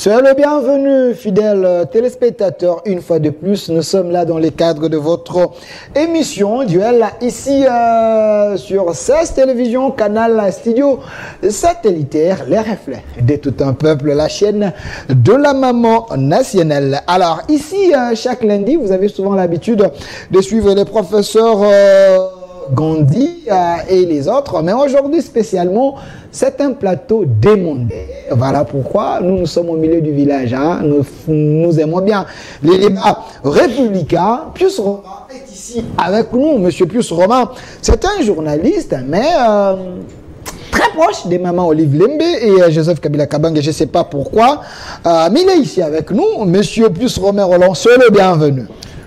Soyez le bienvenu, fidèles téléspectateurs. Une fois de plus, nous sommes là dans le cadre de votre émission Duel, ici sur 16 télévisions, canal studio satellitaire, les reflets de tout un peuple, la chaîne de la maman nationale. Alors ici, chaque lundi, vous avez souvent l'habitude de suivre les professeurs Gandhi et les autres, mais aujourd'hui spécialement, c'est un plateau démondé. Voilà pourquoi nous sommes au milieu du village. Hein. Nous aimons bien les débats républicains. Pius Romain est ici avec nous. Monsieur Pius Romain, c'est un journaliste, mais très proche des mamans Olive Lembe et Joseph Kabila Kabange. Je ne sais pas pourquoi, mais il est ici avec nous. Monsieur Pius Romain Roland, soyez le bienvenu.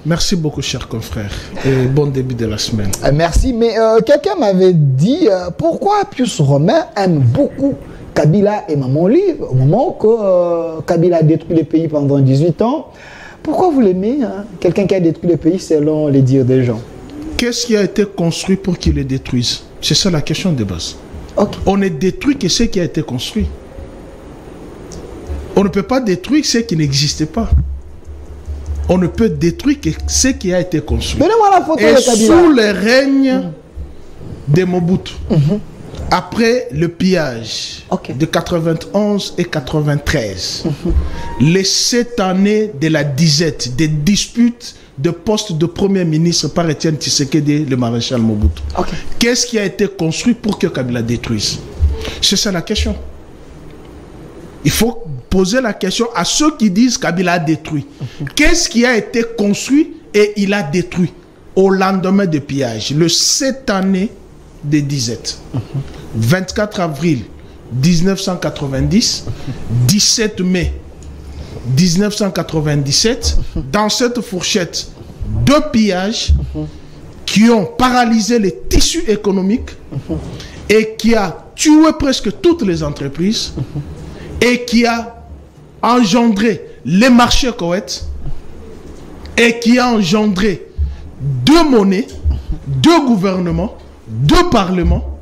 Merci beaucoup, cher confrère, et bon début de la semaine. Merci, mais quelqu'un m'avait dit pourquoi Pius Romain aime beaucoup Kabila et Maman Olive au moment que Kabila a détruit le pays pendant 18 ans. Pourquoi vous l'aimez, hein? Quelqu'un qui a détruit le pays selon les dires des gens. Qu'est-ce qui a été construit pour qu'il le détruise? C'est ça la question de base. Okay. On ne détruit que ce qui a été construit. On ne peut pas détruire ce qui n'existait pas. On ne peut détruire que ce qui a été construit. Donnez-moi la photo et de Kabila. sous le règne de Mobutu, après le pillage de 91 et 93, les 7 années de la disette, des disputes de poste de Premier ministre par Etienne Tshisekedi, le maréchal Mobutu. Qu'est-ce qui a été construit pour que Kabila détruise? C'est ça la question. Il faut poser la question à ceux qui disent Kabila a détruit. Qu'est-ce qui a été construit et il a détruit au lendemain du pillage, le 7 années de disette. 24 avril 1990, 17 mai 1997, dans cette fourchette de pillages qui ont paralysé les tissus économiques et qui a tué presque toutes les entreprises et qui a engendré les marchés Koweït et qui a engendré 2 monnaies, 2 gouvernements, 2 parlements,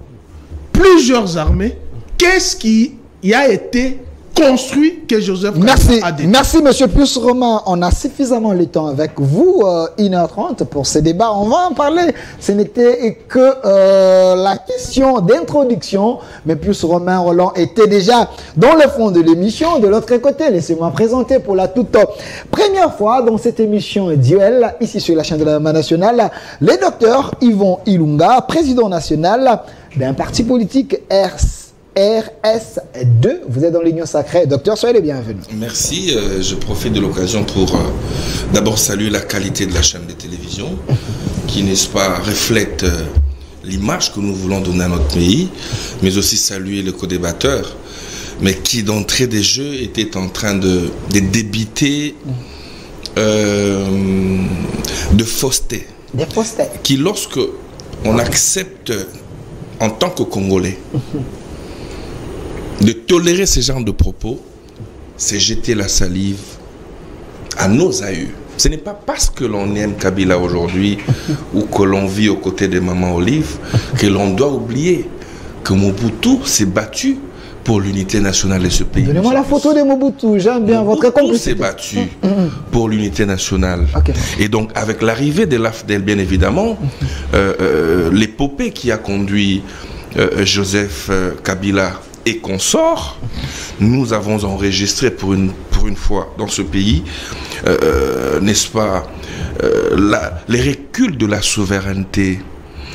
plusieurs armées. Qu'est-ce qui a été construit que Joseph Kabila a détruit? Merci Monsieur Pius Romain. On a suffisamment le temps avec vous, 1h30 pour ce débat. On va en parler. Ce n'était que la question d'introduction. Mais Pius Romain Roland était déjà dans le fond de l'émission. De l'autre côté, laissez-moi présenter pour la toute première fois dans cette émission Duel, ici sur la chaîne de la maman nationale, le docteur Yvon Ilunga, président national d'un parti politique RS2, vous êtes dans l'Union Sacrée. Docteur, soyez le bienvenu. Merci, je profite de l'occasion pour d'abord saluer la qualité de la chaîne de télévision qui, n'est-ce pas, reflète l'image que nous voulons donner à notre pays, mais aussi saluer le co-débatteur, mais qui d'entrée des jeux était en train de débiter de fausseté. Des faussetés. Qui, lorsque on accepte en tant que Congolais de tolérer ce genre de propos, c'est jeter la salive à nos aïeux. Ce n'est pas parce que l'on aime Kabila aujourd'hui ou que l'on vit aux côtés de Maman Olive que l'on doit oublier que Mobutu s'est battu pour l'unité nationale de ce pays. Donnez-moi la photo de Mobutu, j'aime bien votre complicité. S'est battu pour l'unité nationale. Et donc, avec l'arrivée de l'AFDEL, bien évidemment, l'épopée qui a conduit Joseph Kabila et consorts, nous avons enregistré pour une fois dans ce pays, n'est-ce pas, les reculs de la souveraineté.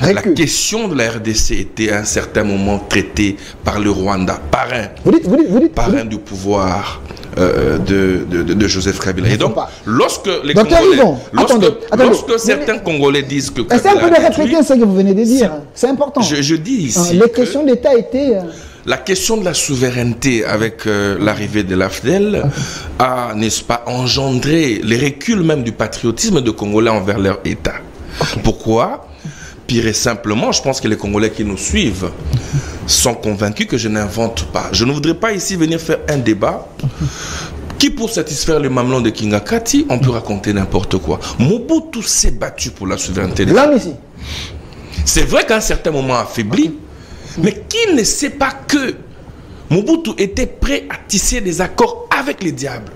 La question de la RDC était à un certain moment traitée par le Rwanda, parrain du pouvoir de Joseph Kabila. Et donc, lorsque les Congolais, lorsque certains Congolais disent que c'est un peu de répéter ce que vous venez de dire. C'est important. Je dis ici les questions d'État étaient... La question de la souveraineté avec l'arrivée de l'AFDEL a, n'est-ce pas, engendré les reculs même du patriotisme de Congolais envers leur État. Pourquoi? Pire et simplement, je pense que les Congolais qui nous suivent sont convaincus que je n'invente pas. Je ne voudrais pas ici venir faire un débat qui, pour satisfaire les mamelons de Kingakati, on peut raconter n'importe quoi. Mobutu s'est battu pour la souveraineté des Congolais. C'est vrai qu'à un certain moment affaibli, mais qui ne sait pas que Mobutu était prêt à tisser des accords avec les diables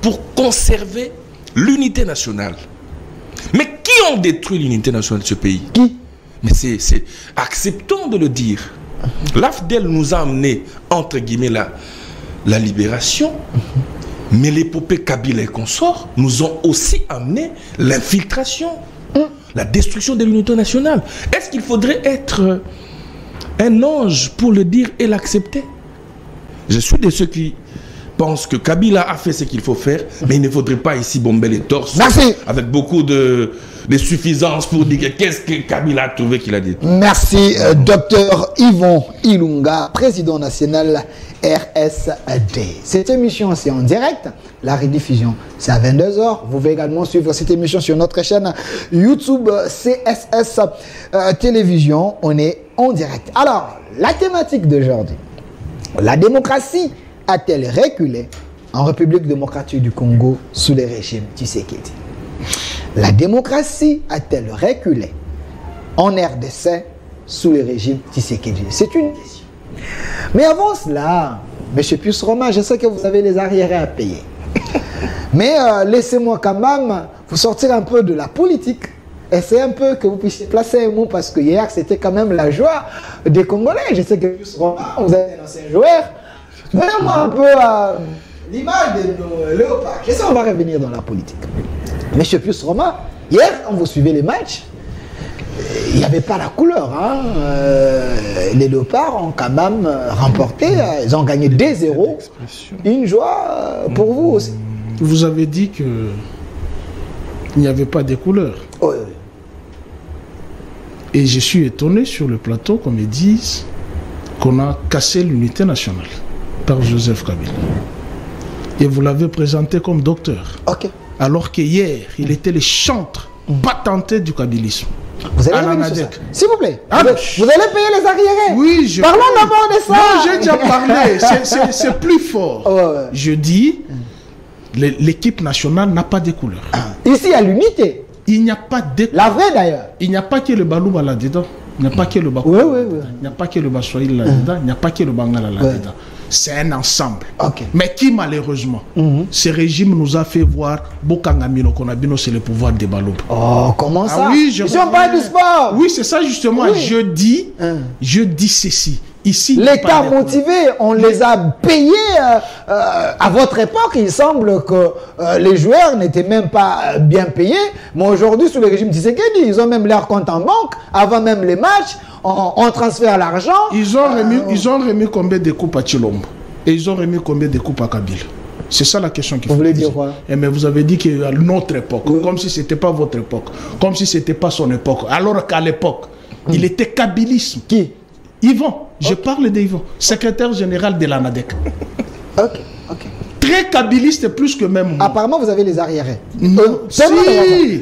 pour conserver l'unité nationale. Mais qui ont détruit l'unité nationale de ce pays? Qui? Mais c'est acceptons de le dire. L'AFDEL nous a amené, entre guillemets, la libération. Mais l'épopée Kabila et consorts nous ont aussi amené l'infiltration, la destruction de l'unité nationale. Est-ce qu'il faudrait être un ange pour le dire et l'accepter? Je suis de ceux qui pensent que Kabila a fait ce qu'il faut faire, mais il ne faudrait pas ici bomber les torses. Merci. Avec beaucoup de suffisance pour dire qu'est-ce que Kabila a trouvé qu'il a dit. Merci, docteur Yvon Ilunga, président national RSD. Cette émission, c'est en direct. La rediffusion, c'est à 22h. Vous pouvez également suivre cette émission sur notre chaîne YouTube CSS Télévision. On est en direct. Alors, la thématique d'aujourd'hui. La démocratie a-t-elle reculé en République démocratique du Congo sous le régime Tshisekedi? La démocratie a-t-elle reculé en RDC sous le régime Tshisekedi? C'est une question. Mais avant cela, M. Pius Roma, je sais que vous avez les arriérés à payer. Mais laissez-moi quand même vous sortir un peu de la politique. Essayez un peu que vous puissiez placer un mot parce que hier, c'était quand même la joie des Congolais. Je sais que Pius Roma, vous êtes un ancien joueur. Donnez-moi un peu l'image de nos léopards. Je sais qu'on va revenir dans la politique. Monsieur Pius Roma, hier, quand vous suivez les matchs, il n'y avait pas la couleur. Hein. Les léopards ont quand même remporté. Ils ont gagné 2-0. Une joie pour vous aussi. Vous avez dit que il n'y avait pas de couleurs. Oui. Et je suis étonné sur le plateau qu'on me dise qu'on a cassé l'unité nationale par Joseph Kabila. Et vous l'avez présenté comme docteur. Ok. Alors qu'hier, il était le chantre patenté du kabylisme. Vous allez revenir sur ça. S'il vous plaît. Vous allez payer les arriérés. Oui, je... Parlons d'abord de ça. Non, j'ai déjà parlé. C'est plus fort. Ouais. Je dis, l'équipe nationale n'a pas de couleur. Ici, il y a l'unité. Il n'y a pas de... La vraie d'ailleurs. Il n'y a pas que le Balouba là-dedans. Il n'y a pas que le Bakou. Oui. Il n'y a pas que le Baswahili là-dedans. Il n'y a pas que le Bangala là-dedans. C'est un ensemble. Okay. Mais qui, malheureusement, ce régime nous a fait voir Bokangamino, Konabino, c'est le pouvoir des Balouba. Oh, comment ça? Oui, on parle du sport. Oui, c'est ça justement. Oui. Je dis ceci. Ici, l'État motivé, on les a payés à votre époque. Il semble que les joueurs n'étaient même pas bien payés. Mais aujourd'hui, sous le régime Tshisekedi, ils ont même leur compte en banque. Avant même les matchs, on transfère l'argent. Ils ont remis combien de coupes à Chilombo? Et ils ont remis combien de coupes à Kabila? C'est ça la question qu'il faut poser. Vous voulez dire quoi? Mais vous avez dit qu'à notre époque, comme si ce n'était pas votre époque, comme si ce n'était pas son époque. Alors qu'à l'époque, il était kabylisme. Qui? Yvon, je parle d'Yvon, secrétaire général de l'ANADEC. Ok. Très kabyliste plus que même moi. Apparemment, vous avez les arriérés.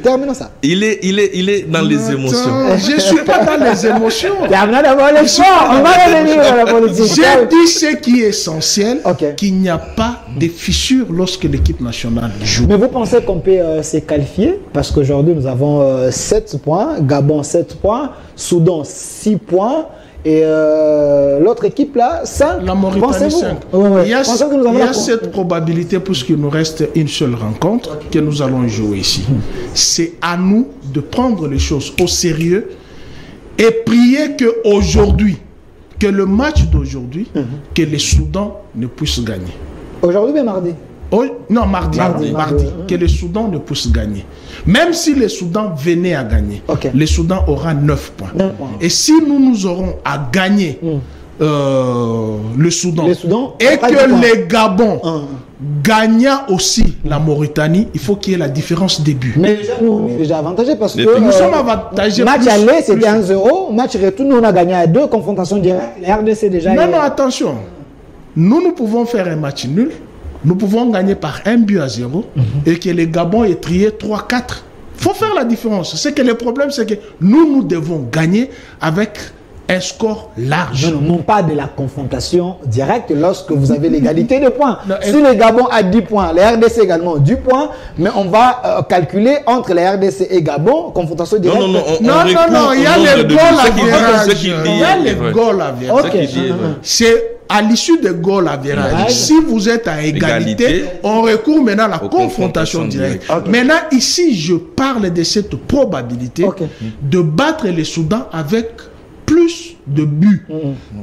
Terminons ça. Il est dans les émotions. Je ne suis pas dans les émotions. On va revenir dans la politique. J'ai dit ce qui est essentiel, qu'il n'y a pas de fissures lorsque l'équipe nationale joue. Mais vous pensez qu'on peut se qualifier? Parce qu'aujourd'hui, nous avons 7 points, Gabon 7 points, Soudan 6 points. Et l'autre équipe là, 5. La Mauritanie 5. Ouais. Il y a cette probabilité, puisqu'il nous reste une seule rencontre que nous allons jouer ici. C'est à nous de prendre les choses au sérieux et prier qu'aujourd'hui, que le match d'aujourd'hui, que les Soudans ne puissent gagner. Aujourd'hui, mais mardi? Non, mardi. Que le Soudan ne puisse gagner. Même si le Soudan venait à gagner, le Soudan aura 9 points. Et si nous aurons à gagner le Soudan et que les Gabon gagnant aussi la Mauritanie, il faut qu'il y ait la différence des buts. Mais nous sommes déjà avantagés parce que nous sommes avantagés. Match aller, c'était 1-0. Match retour, nous on a gagné à 2. Confrontation directe. La RDC déjà. Non, attention. Nous pouvons faire un match nul. Nous pouvons gagner par 1-0 et que les Gabon aient trié 3-4. Il faut faire la différence. C'est que le problème, c'est que nous devons gagner avec un score large. Non, pas de la confrontation directe lorsque vous avez l'égalité de points. Si le Gabon a 10 points, la RDC également 10 points, mais on va calculer entre la RDC et Gabon, confrontation directe. Non, il y a les goals à virage. Il y a les goals à virage. C'est à l'issue des goals à virage, si vous êtes à égalité, on recourt maintenant à la confrontation directe. Maintenant, ici, je parle de cette probabilité de battre les Soudans avec plus de buts.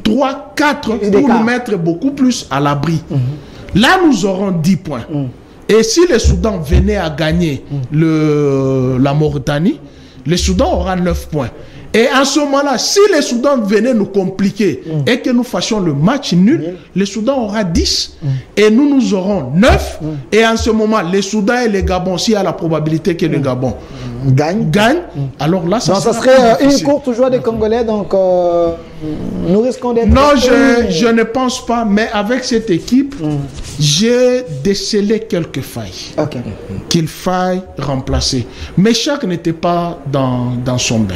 3, 4 pour nous mettre beaucoup plus à l'abri. Là, nous aurons 10 points. Et si le Soudan venait à gagner la Mauritanie, le Soudan aura 9 points. Et en ce moment-là, si le Soudan venait nous compliquer et que nous fassions le match nul, le Soudan aura 10 et nous aurons 9. Et en ce moment, le Soudan et le Gabon, s'il y a la probabilité que le Gabon gagne, alors là, ça serait une courte joie des Congolais. Donc, nous risquons d'être... Non, je ne pense pas. Mais avec cette équipe, j'ai décelé quelques failles qu'il faille remplacer. Mais chaque n'était pas dans son bain.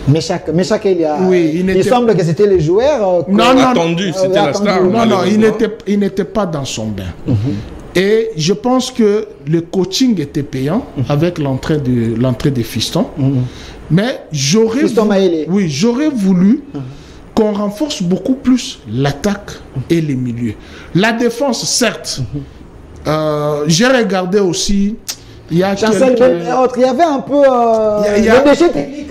Mais chaque il semble que c'était les joueurs attendu, c'était la star. Non, il n'était pas dans son bain. Et je pense que le coaching était payant avec l'entrée de Fiston. Mais j'aurais voulu qu'on renforce beaucoup plus l'attaque et les milieux. La défense, certes, j'ai regardé aussi. Il y avait un peu de déchets techniques.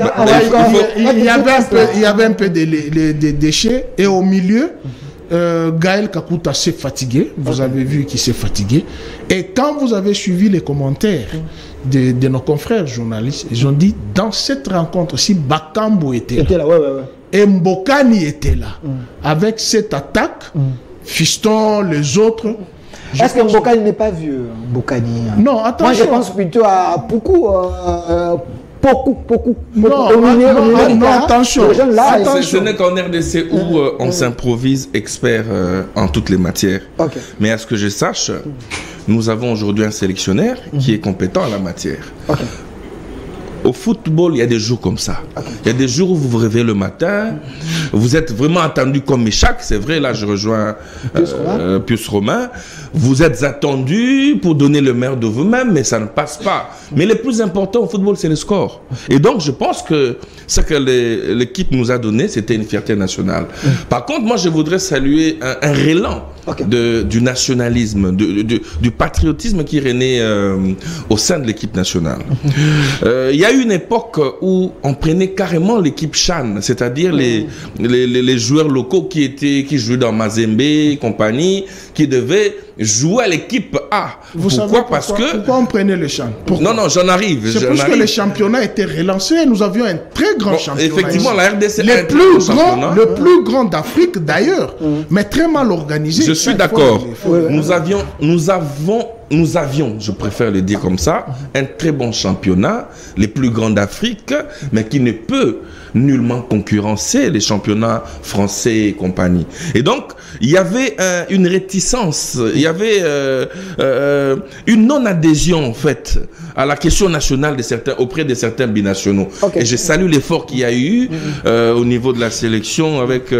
Il y avait un peu de déchets. Et au milieu, Gaël Kakuta s'est fatigué. Vous avez vu qu'il s'est fatigué. Et quand vous avez suivi les commentaires de nos confrères journalistes, ils ont dit, dans cette rencontre-ci, Bakambu était là. Et Mbokani était là. Avec cette attaque, Fiston, les autres... Est-ce que Mbokani n'est pas vieux, Mbokani? Non, attention. Moi, je pense plutôt à Poukou. Non, attention. Ce n'est qu'en RDC où on s'improvise expert en toutes les matières. Mais à ce que je sache, nous avons aujourd'hui un sélectionneur qui est compétent en la matière. Au football, il y a des jours comme ça. Il y a des jours où vous vous réveillez le matin, vous êtes vraiment attendu comme Méchac, c'est vrai, là je rejoins Pius Romain. Vous êtes attendu pour donner le meilleur de vous-même, mais ça ne passe pas. Mais le plus important au football, c'est le score. Et donc, je pense que ce que l'équipe nous a donné, c'était une fierté nationale. Par contre, moi, je voudrais saluer un rélan du nationalisme, du patriotisme qui régnait au sein de l'équipe nationale. Il y a eu une époque où on prenait carrément l'équipe Chan, c'est-à-dire les joueurs locaux qui jouaient dans Mazembe et compagnie, qui devaient jouer à l'équipe A. Pourquoi on prenait le Chan? Non, j'en arrive. C'est parce que le championnat était relancé. Nous avions un très grand championnat. Effectivement, la RDC le plus grand d'Afrique d'ailleurs, mais très mal organisé. Je suis d'accord. Nous avions, je préfère le dire comme ça, un très bon championnat, les plus grands d'Afrique, mais qui ne peut nullement concurrencer les championnats français et compagnie. Et donc, il y avait une réticence, il y avait une non-adhésion en fait à la question nationale auprès de certains binationaux. Et je salue l'effort qu'il y a eu au niveau de la sélection avec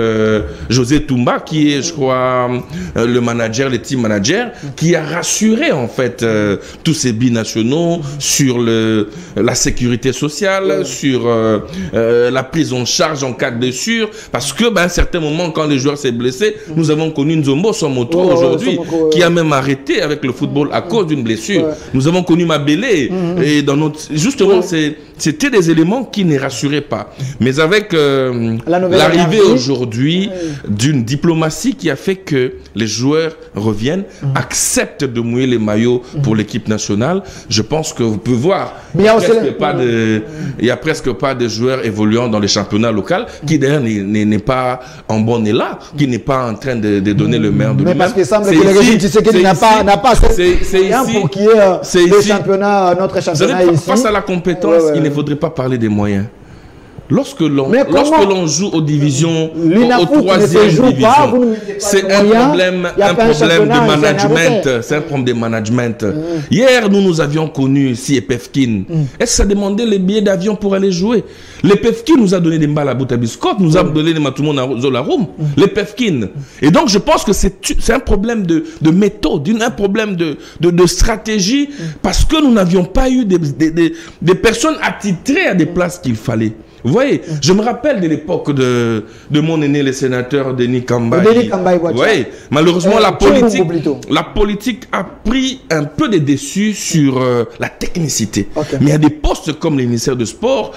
José Toumba, qui est, je crois, le manager, le team manager, qui a rassuré en fait tous ces binationaux sur la sécurité sociale, sur la prise en charge en cas de blessure, parce que à un certain moment, quand les joueurs s'est blessé, nous avons connu Nzombo Somoto aujourd'hui, qui a même arrêté avec le football à cause d'une blessure. Nous avons connu Mabélé, et dans notre... Justement, c'était des éléments qui ne rassuraient pas. Mais avec l'arrivée aujourd'hui d'une diplomatie qui a fait que les joueurs reviennent, acceptent de mouiller les maillots pour l'équipe nationale, je pense que vous pouvez voir, il n'y a presque pas de joueurs évoluant dans les championnats locaux, qui d'ailleurs n'est pas en bon élan, qui n'est pas en train de donner le meilleur de lui-même. Mais parce qu'il semble que le régime Tshisekedi n'a pas assez pour qu'il y ait le championnat, notre championnat ici. Face à la compétence, il ne faudrait pas parler des moyens. Lorsque l'on joue aux divisions, aux troisième division, c'est un problème de management. C'est un problème de management. Hier, nous avions connu ici Epefkin. Est-ce que ça demandait les billets d'avion pour aller jouer? L'Epefkin nous a donné des balles à Boutabiscot, nous a donné des matoumons à Zolarum. L'Epefkin. Et donc, je pense que c'est un problème de méthode, un problème de stratégie, parce que nous n'avions pas eu des personnes attitrées à des places qu'il fallait. Vous voyez, je me rappelle de l'époque de mon aîné, le sénateur Denis Kambaye. Oui, malheureusement, la politique a pris un peu de dessus sur la technicité. Mais il y a des postes comme le ministère du Sport,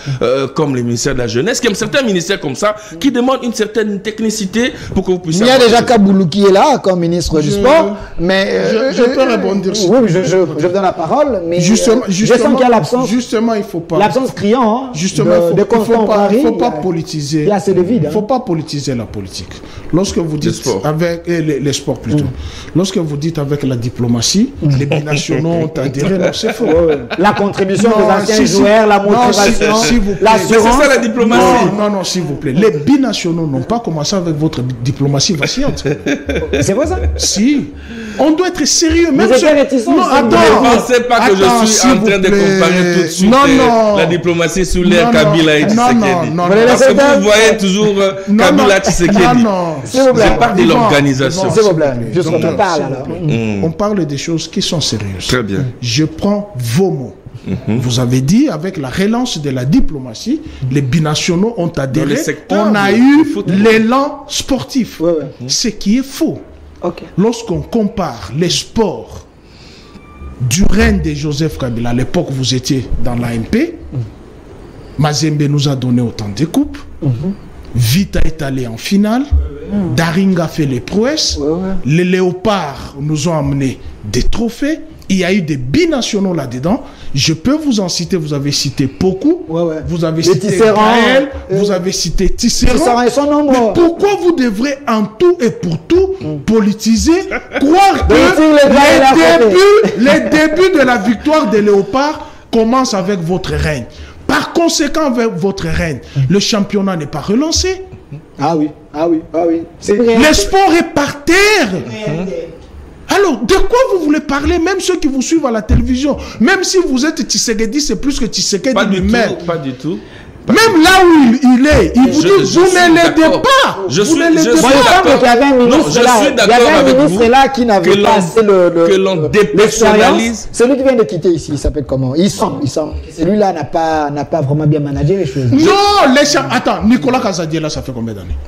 comme le ministère de la Jeunesse, comme certains ministères comme ça, qui demandent une certaine technicité pour que vous puissiez... Il y a déjà Kaboulou qui est là, comme ministre du Sport, mais... je peux répondre sur... Oui, je vous donne la parole, mais justement, je sens qu'il y a l'absence... Justement, il ne faut pas... L'absence criant, justement, il ne faut pas politiser. Il y a assez de vide. Il ne faut pas politiser la politique. Lorsque vous dites avec les sports plutôt, lorsque vous dites avec la diplomatie, les binationaux ont adhéré, non, c'est faux. La contribution des anciens joueurs, la motivation, l'assurance. C'est ça la diplomatie. Non, s'il vous plaît. Les binationaux n'ont pas commencé avec votre diplomatie vacillante. C'est vrai ça? Si. On doit être sérieux. Même non, attends. Ne pensez pas que je suis en train de comparer tout de suite la diplomatie sous l'ère Kabila et Tshisekedi. Non. Parce que vous voyez toujours Kabila Tshisekedi. Je parle de l'organisation. On parle des choses qui sont sérieuses. Très bien. Je prends vos mots. Vous avez dit, avec la relance de la diplomatie, les binationaux ont adhéré. On a eu l'élan sportif. Ce qui est faux. Lorsqu'on compare les sports du règne de Joseph Kabila, à l'époque où vous étiez dans l'AMP, Mazembe nous a donné autant de coupes, Vita est allé en finale, Daringa fait les prouesses, les Léopards nous ont amené des trophées, il y a eu des binationaux là-dedans. Je peux vous en citer, vous avez cité beaucoup, vous avez cité Gaël, vous avez cité Tisserand. Mais pourquoi vous devrez en tout et pour tout politiser, croire que les débuts de la victoire des Léopards commencent avec votre règne? Par conséquent, avec votre règne, le championnat n'est pas relancé. Le sport est par terre. Alors, de quoi vous voulez parler? Même ceux qui vous suivent à la télévision, même si vous êtes Tshisekedi, c'est plus que Tshisekedi lui-même. Pas du tout. Même là où il est, il vous dit, vous ne l'aidez pas. Je suis d'accord. Il y avait un ministre là qui n'avait pas assez que l'on dépersonnalise. Celui qui vient de quitter ici, il s'appelle comment? Il semble. Celui-là n'a pas vraiment bien managé les choses. Non, attends, Nicolas Kazadi là, ça fait combien d'années?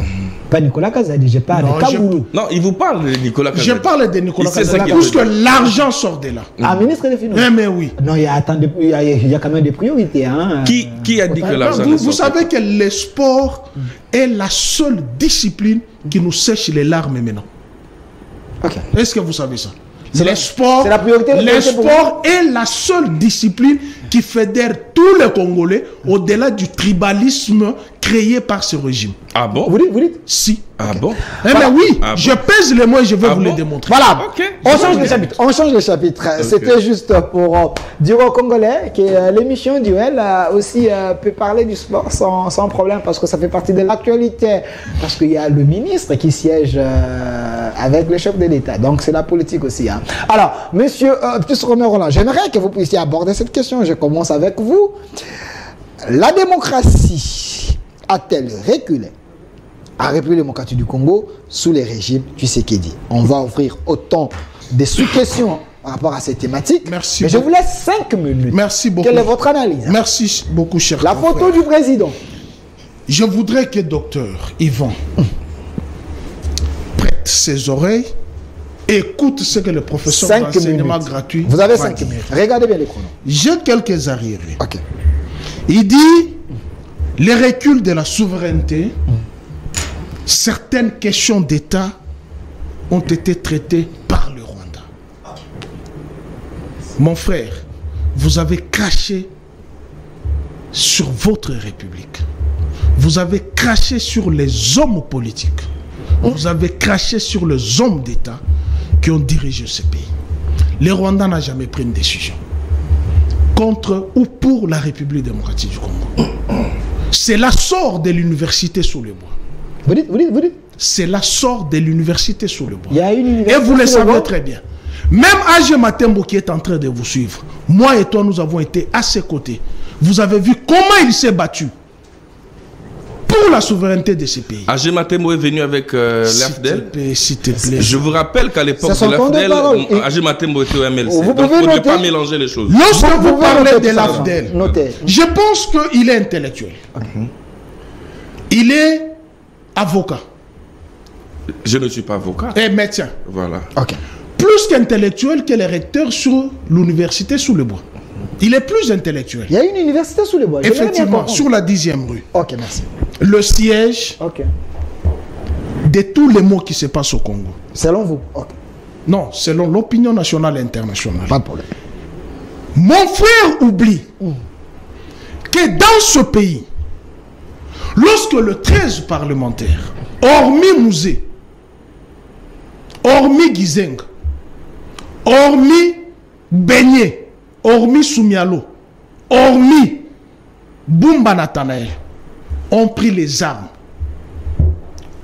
Pas Nicolas Kazadi, je parle de Kaboulou. Non, il vous parle de Nicolas Kazadi. Je parle de Nicolas Kazadi. Puisque l'argent sort de là. Ah, ministre des Finances. Mais oui. Non, il y a quand même des priorités. Qui a dit que l'argent vous savez que le sport est la seule discipline qui nous sèche les larmes maintenant. Est-ce que vous savez ça? Le sport est la seule discipline qui fédère tous les Congolais au-delà du tribalisme créé par ce régime. Ah bon? Vous dites? Si. Ah bon? Mais oui, je pèse les mots et je vais vous les démontrer. Voilà. On change le chapitre. C'était juste pour dire aux Congolais que l'émission Duel aussi peut parler du sport sans problème parce que ça fait partie de l'actualité. Parce qu'il y a le ministre qui siège avec le chef de l'État. Donc c'est la politique aussi. Alors, monsieur Romain Roland, j'aimerais que vous puissiez aborder cette question. Je commence avec vous. La démocratie a-t-elle reculé à République démocratique du Congo sous les régimes Tshisekedi? On va offrir autant de sous-questions par rapport à cette thématique. Merci. Mais je vous laisse 5 minutes. Merci beaucoup. Quelle est votre analyse? Merci beaucoup, cher La photo du président. Je voudrais que docteur Yvan prête ses oreilles et écoute ce que le professeur d'enseignement gratuit. Vous avez 5 minutes. Regardez bien les chronos. J'ai quelques arriérés. Ok. Il dit les reculs de la souveraineté, certaines questions d'État ont été traitées par le Rwanda. Mon frère, vous avez craché sur votre République. Vous avez craché sur les hommes politiques. Vous avez craché sur les hommes d'État qui ont dirigé ce pays. Le Rwanda n'a jamais pris une décision contre ou pour la République démocratique du Congo. C'est l'assort de l'université sous le bois. Vous dites. C'est l'assort de l'université sous le bois. Il y a une université. Et vous le savez très bien. Même A.G. Matembo qui est en train de vous suivre, moi et toi, nous avons été à ses côtés. Vous avez vu comment il s'est battu pour la souveraineté de ce pays. A.G. Matembo est venu avec l'AFDEL. S'il te plaît. Je vous rappelle qu'à l'époque de l'AFDEL, A.G. Matembo était au MLC. Donc il ne faut pas mélanger les choses. Lorsque vous parlez de l'AFDEL, je pense qu'il est intellectuel. Il est avocat. Je ne suis pas avocat. Et médecin. Voilà. Ok. Plus qu'intellectuel que les recteurs sur l'université sous le bois. Il est plus intellectuel. Il y a une université sous le bois. Effectivement, sur la 10e rue. Ok, merci. Le siège de tous les maux qui se passent au Congo. Selon vous? Ok. Non, selon l'opinion nationale et internationale. Pas de problème. Mon frère oublie que dans ce pays, lorsque le 13 parlementaire, hormis Mouzé, hormis Gizeng, hormis Beignet, hormis Soumialo, hormis Bumba Nathanael, ont pris les armes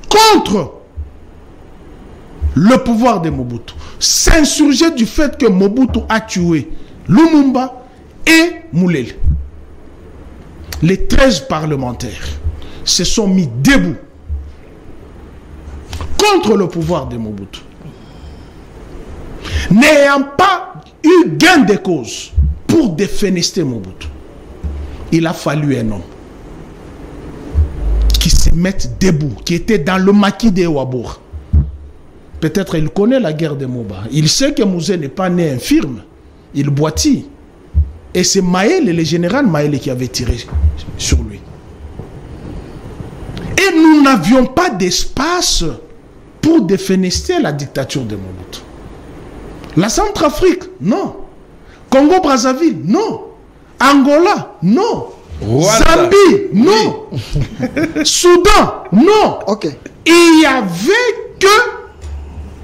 contre le pouvoir de Mobutu, s'insurger du fait que Mobutu a tué Lumumba et Moulele. Les 13 parlementaires se sont mis debout contre le pouvoir de Mobutu. N'ayant pas eu gain de cause pour défenestrer Mobutu, il a fallu un homme qui se mette debout, qui était dans le maquis de Wabour. Peut-être il connaît la guerre de Moba. Il sait que Mouzé n'est pas né infirme. Il boitille. Et c'est Maël, le général Maël, qui avait tiré sur lui. Et nous n'avions pas d'espace pour défenestrer la dictature de Mobutu. La Centrafrique, non. Congo-Brazzaville, non. Angola, non. Rwanda. Zambie, non. Soudan, non. Ok. Il n'y avait que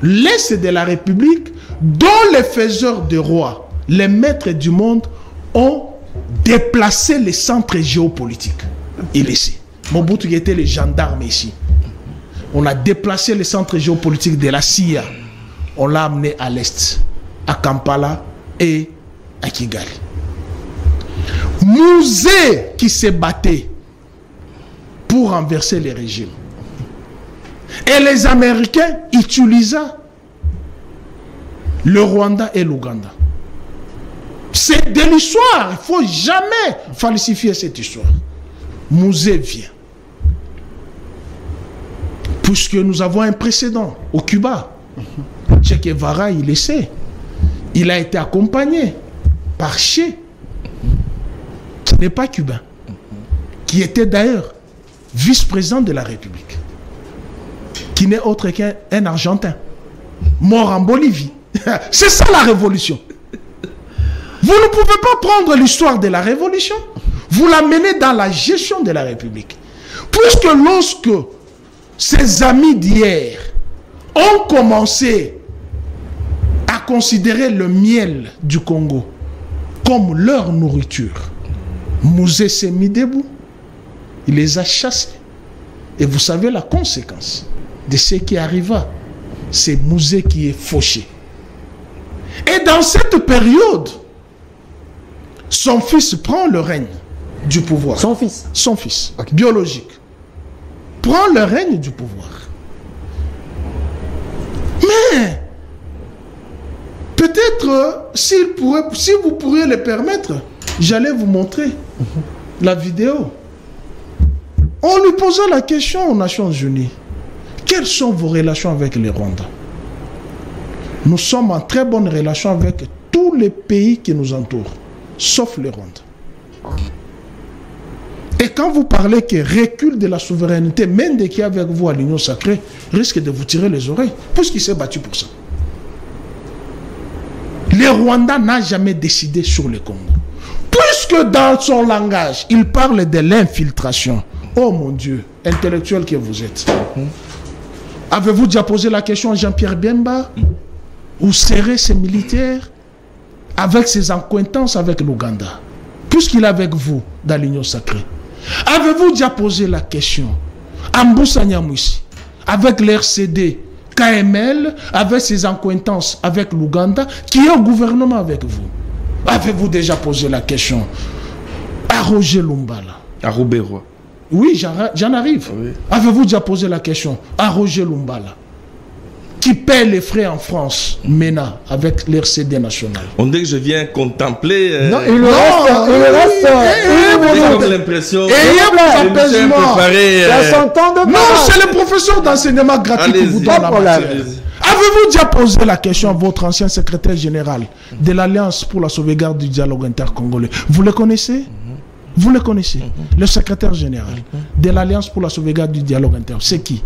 l'Est de la République dont les faiseurs de rois, les maîtres du monde, ont déplacé les centres géopolitiques. Il est ici. Mobutu était le gendarme ici. On a déplacé les centres géopolitiques de la CIA. On l'a amené à l'Est, à Kampala et à Kigali. Mouzé qui se battait pour renverser les régimes. Et les Américains utilisaient le Rwanda et l'Ouganda. C'est de l'histoire. Il ne faut jamais falsifier cette histoire. Mouzé vient. Puisque nous avons un précédent au Cuba. Che Guevara, il le sait. Il a été accompagné par Che, qui n'est pas cubain, qui était d'ailleurs vice-président de la République, qui n'est autre qu'un Argentin, mort en Bolivie. C'est ça la révolution. Vous ne pouvez pas prendre l'histoire de la révolution, vous la menez dans la gestion de la République. Puisque lorsque ces amis d'hier ont commencé à considérer le miel du Congo comme leur nourriture, Mouzé s'est mis debout. Il les a chassés. Et vous savez la conséquence de ce qui arriva. C'est Mouzé qui est fauché. Et dans cette période, son fils prend le règne du pouvoir. Son fils? Son fils, biologique. Prend le règne du pouvoir. Mais, peut-être, si vous pourriez le permettre, j'allais vous montrer la vidéo. On lui posa la question aux Nations Unies. Quelles sont vos relations avec les Rwandais? Nous sommes en très bonne relation avec tous les pays qui nous entourent, sauf les Rwandais. Et quand vous parlez que recul de la souveraineté, même qui est avec vous à l'Union sacrée, risque de vous tirer les oreilles, puisqu'il s'est battu pour ça. Le Rwanda n'a jamais décidé sur le Congo. Puisque dans son langage, il parle de l'infiltration. Oh mon Dieu, intellectuel que vous êtes. Avez-vous déjà posé la question à Jean-Pierre Bemba? Où seraient ces militaires avec ses acquaintances avec l'Ouganda? Puisqu'il est avec vous dans l'Union sacrée. Avez-vous déjà posé la question à Mboussa Nyamwisi avec l'RCD, KML, avec ses acquaintances avec l'Ouganda, qui est au gouvernement avec vous? Avez-vous déjà posé la question à Roger Lumbala? À Roubaix-Roi. Oui, j'en arrive. Oui. Avez-vous déjà posé la question à Roger Lumbala, qui paie les frais en France, MENA, avec l'RCD national. On dit que je viens contempler... Non, il reste... J'ai l'impression... Ayez vos apaisements. Non, c'est le professeur d'enseignement gratuit qui vous donne la matière. Avez-vous déjà posé la question à votre ancien secrétaire général de l'Alliance pour la sauvegarde du dialogue intercongolais? Vous le connaissez? Vous le connaissez? Le secrétaire général de l'Alliance pour la sauvegarde du dialogue intercongolais, c'est qui?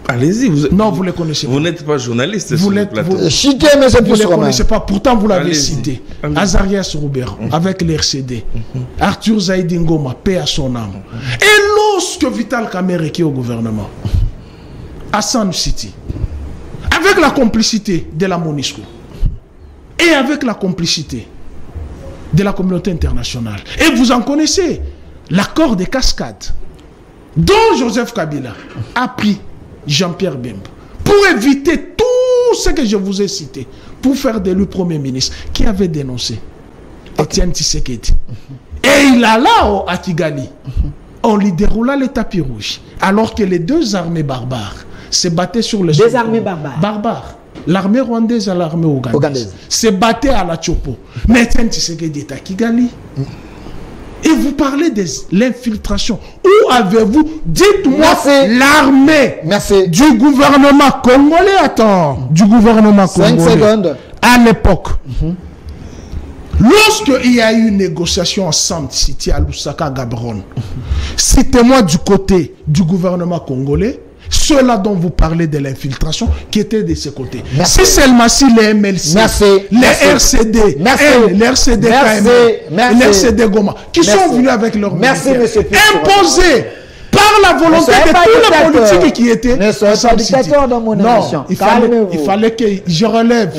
Allez-y. Non, vous ne le connaissez pas. Vous n'êtes pas journaliste. Vous ne le connaissez pas. Pourtant, vous l'avez cité. Azarias Roubert, avec l'RCD. Arthur Zaïdi Ngoma, paix à son âme. Et lorsque Vital Kamerhe qui est au gouvernement, Hassan City, avec la complicité de la MONUSCO et avec la complicité de la communauté internationale, et vous en connaissez, l'accord des cascades, dont Joseph Kabila a pris Jean-Pierre Bemba pour éviter tout ce que je vous ai cité, pour faire de lui Premier ministre, qui avait dénoncé Etienne Tshisekedi. Et il a là à Kigali, on lui déroula les tapis rouges, alors que les deux armées barbares se battaient sur le... Des armées barbares. L'armée rwandaise et l'armée ougandaise se battaient à la Tchopo. Mais Etienne Tshisekedi est à Kigali. Et vous parlez de l'infiltration. Où avez-vous, dites-moi, l'armée du gouvernement congolais, du gouvernement congolais, 5 secondes. À l'époque, lorsqu'il y a eu une négociation ensemble, City à Lusaka, Gaborone, citez-moi du côté du gouvernement congolais, ceux-là dont vous parlez de l'infiltration qui étaient de ce côté. Si seulement si les MLC, les RCD, les RCD KM, les RCD Goma, qui sont venus avec leur militaires, imposés par la volonté de tous les politiques qui étaient... Ne soyez pas dictateur dans mon émission. Il fallait que je relève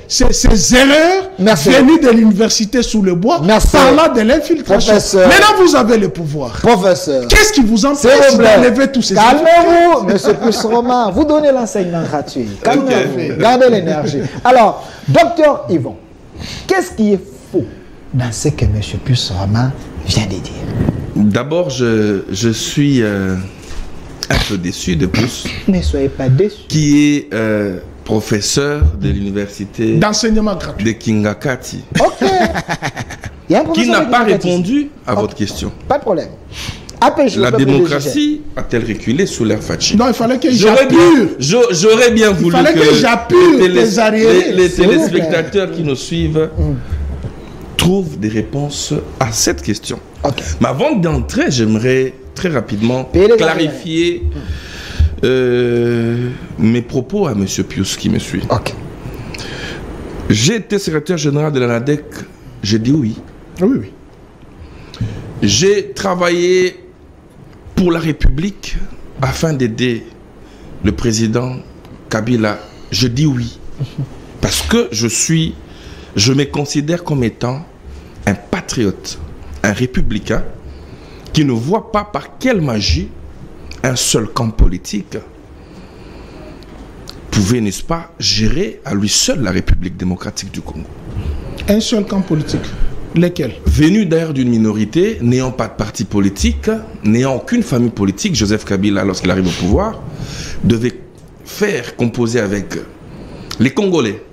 ces erreurs venues de l'université sous le bois, parlant de l'infiltration. Maintenant, vous avez le pouvoir. Professeur. Qu'est-ce qui vous empêche d'enlever tous ces erreurs? Calmez-vous, monsieur Pousse-Romain. Vous donnez l'enseignement gratuit. Calmez-vous. Gardez l'énergie. Alors, docteur Yvon, qu'est-ce qui est faux dans ce que monsieur Pousse-Romain vient de dire? D'abord, je suis un peu déçu de Pousse. Ne soyez pas déçu. Qui est professeur de l'université d'enseignement gratuit de Kingakati. Ok. Qui n'a pas répondu à votre question. Pas de problème. La démocratie a-t-elle reculé sous l'ère Fachi? Non, il fallait que j'appure. J'aurais bien voulu que les téléspectateurs qui nous suivent trouvent des réponses à cette question. Mais avant d'entrer, j'aimerais très rapidement clarifier mes propos à M. Pius qui me suit. J'ai été secrétaire général de la NADEC, j'ai dit oui. Oui. J'ai travaillé pour la République afin d'aider le président Kabila, je dis oui. Parce que je me considère comme étant un patriote, un républicain qui ne voit pas par quelle magie un seul camp politique pouvait, n'est-ce pas, gérer à lui seul la République démocratique du Congo. Un seul camp politique? Lesquels? Venu d'ailleurs d'une minorité, n'ayant pas de parti politique, n'ayant aucune famille politique, Joseph Kabila, lorsqu'il arrive au pouvoir, devait faire composer avec les Congolais.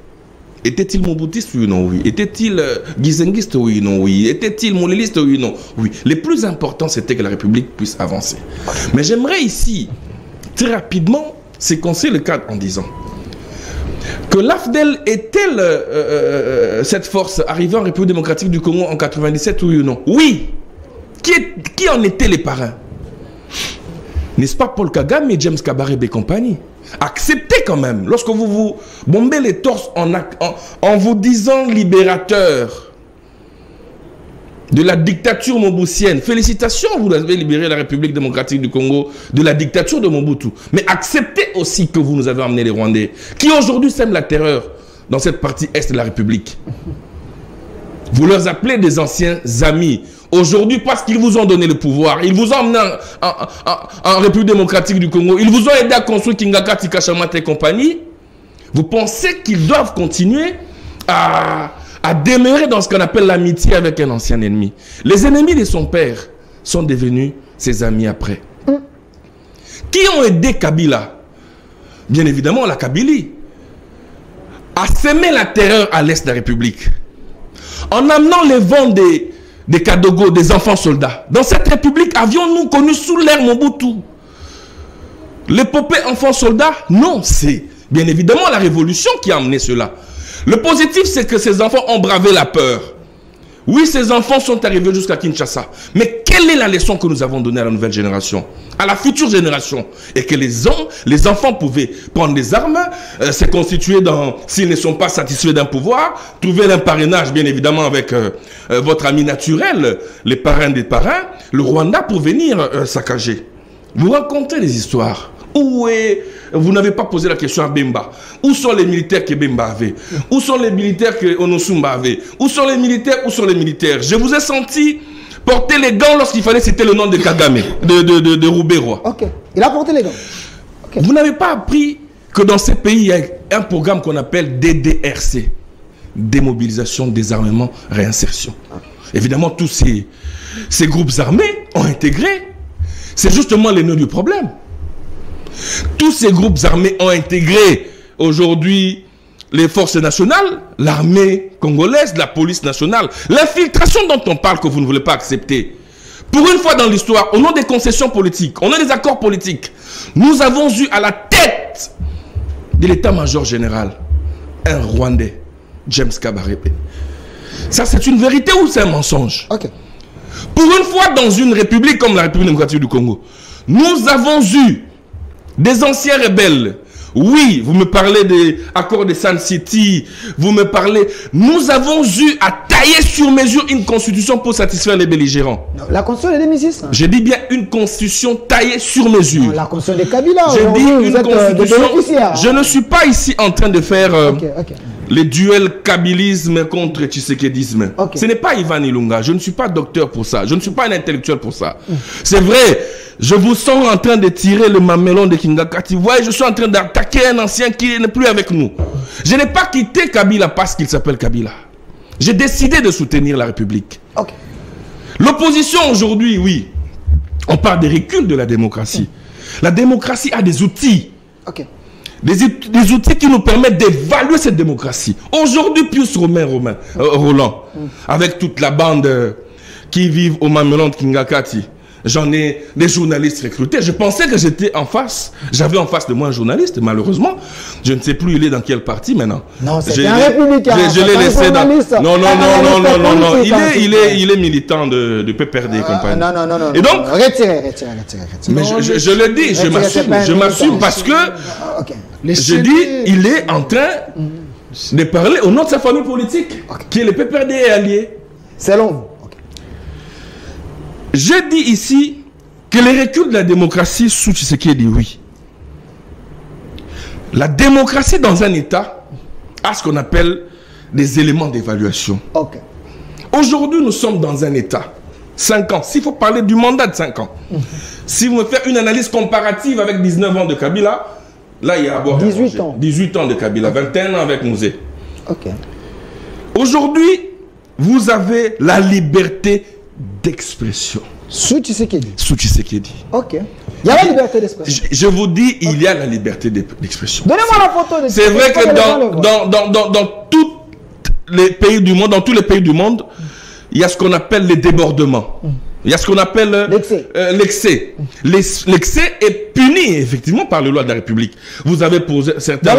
Était-il moboutiste, oui ou non? Oui. Était-il guizenguiste, oui ou non? Oui. Était-il moléliste, oui ou non? Oui. Le plus important, c'était que la République puisse avancer. Mais j'aimerais ici, très rapidement, séquencer le cadre en disant que l'AFDEL est-elle cette force arrivée en République démocratique du Congo en 97, oui ou non? Oui. Qui en étaient les parrains? N'est-ce pas Paul Kagame et James Kabarebe et compagnie? Acceptez quand même, lorsque vous vous bombez les torses en vous disant libérateur de la dictature mobusienne. Félicitations, vous avez libéré la République démocratique du Congo de la dictature de Mobutu. Mais acceptez aussi que vous nous avez amené les Rwandais, qui aujourd'hui sèment la terreur dans cette partie est de la République. Vous leur appelez des anciens amis. Aujourd'hui, parce qu'ils vous ont donné le pouvoir, ils vous ont emmené en République démocratique du Congo, ils vous ont aidé à construire Kingakati, Kachamata et compagnie. Vous pensez qu'ils doivent continuer à demeurer dans ce qu'on appelle l'amitié avec un ancien ennemi. Les ennemis de son père sont devenus ses amis après. Qui ont aidé Kabila bien évidemment la Kabylie, a semé la terreur à l'est de la République. En amenant les vents des Kadogo, des enfants soldats. Dans cette République, avions-nous connu sous l'ère Mobutu l'épopée enfants soldats? Non, c'est bien évidemment la révolution qui a amené cela. Le positif, c'est que ces enfants ont bravé la peur. Oui, ces enfants sont arrivés jusqu'à Kinshasa. Mais quelle est la leçon que nous avons donnée à la nouvelle génération, à la future génération? Et que les enfants pouvaient prendre des armes, se constituer dans, s'ils ne sont pas satisfaits d'un pouvoir, trouver un parrainage, bien évidemment, avec votre ami naturel, les parrains des parrains, le Rwanda, pour venir saccager. Vous racontez des histoires. Vous n'avez pas posé la question à Bemba. Où sont les militaires que Bemba avait? Où sont les militaires que Onosumba avait? Où sont les militaires? Où sont les militaires? Je vous ai senti porter les gants lorsqu'il fallait citer le nom de Kagame, de Roubaix-Roi. Ok, il a porté les gants. Okay. Vous n'avez pas appris que dans ces pays, il y a un programme qu'on appelle DDRC. Démobilisation, désarmement, réinsertion. Évidemment, tous ces groupes armés ont intégré. C'est justement le nœud du problème. Tous ces groupes armés ont intégré aujourd'hui les forces nationales, l'armée congolaise, la police nationale. L'infiltration dont on parle que vous ne voulez pas accepter. Pour une fois dans l'histoire, au nom des concessions politiques, au nom des accords politiques, nous avons eu à la tête de l'état-major général un Rwandais, James Kabarebe. Ça, c'est une vérité ou c'est un mensonge? Okay. Pour une fois dans une république comme la République démocratique du Congo, nous avons eu des anciens rebelles. Oui, vous me parlez des accords de Sun City, vous me parlez... Nous avons eu à tailler sur mesure une constitution pour satisfaire les belligérants. Non, la constitution de 2006. Je dis bien une constitution taillée sur mesure. Non, la constitution de Kabila. Je dis une constitution... Je ne suis pas ici en train de faire les duels kabylisme contre tshisekédisme. Ce n'est pas Ivan Ilunga. Je ne suis pas docteur pour ça. Je ne suis pas un intellectuel pour ça. C'est vrai. Je vous sens en train de tirer le mamelon de Kingakati. Vous voyez, je suis en train d'attaquer un ancien qui n'est plus avec nous. Je n'ai pas quitté Kabila parce qu'il s'appelle Kabila. J'ai décidé de soutenir la République. L'opposition aujourd'hui, oui, on parle des reculs de la démocratie. La démocratie a des outils. Des outils qui nous permettent d'évaluer cette démocratie. Aujourd'hui, Pius Roland, avec toute la bande qui vivent au mamelon de Kingakati, j'en ai des journalistes recrutés. Je pensais que j'étais en face. J'avais en face de moi un journaliste. Malheureusement, je ne sais plus il est dans quel parti maintenant. Non, c'est un républicain. Je l'ai laissé dans... Non. Il est militant de PPRD et compagnie. Non. Et donc... Retirez. Mais je le dis, je m'assume parce que... Je dis, il est en train de parler au nom de sa famille politique, qui est le PPRD et allié. Selon vous. Je dis ici que les reculs de la démocratie sous Tshisekedi, oui. La démocratie dans un État a ce qu'on appelle des éléments d'évaluation. Aujourd'hui, nous sommes dans un État. 5 ans. S'il faut parler du mandat de 5 ans. Si vous me faites une analyse comparative avec 19 ans de Kabila, là, il y a à boire 18 ans. 18 ans de Kabila, 21 ans avec Mouzé. Aujourd'hui, vous avez la liberté d'expression. Sous Tshisekedi. Sous Tshisekedi. Il y a la liberté d'expression. Je vous dis, il y a la liberté d'expression. Donnez-moi la photo de C'est vrai que dans tous les pays du monde, il y a ce qu'on appelle les débordements. Il y a ce qu'on appelle l'excès. L'excès est puni effectivement par les lois de la République. Vous avez pour certains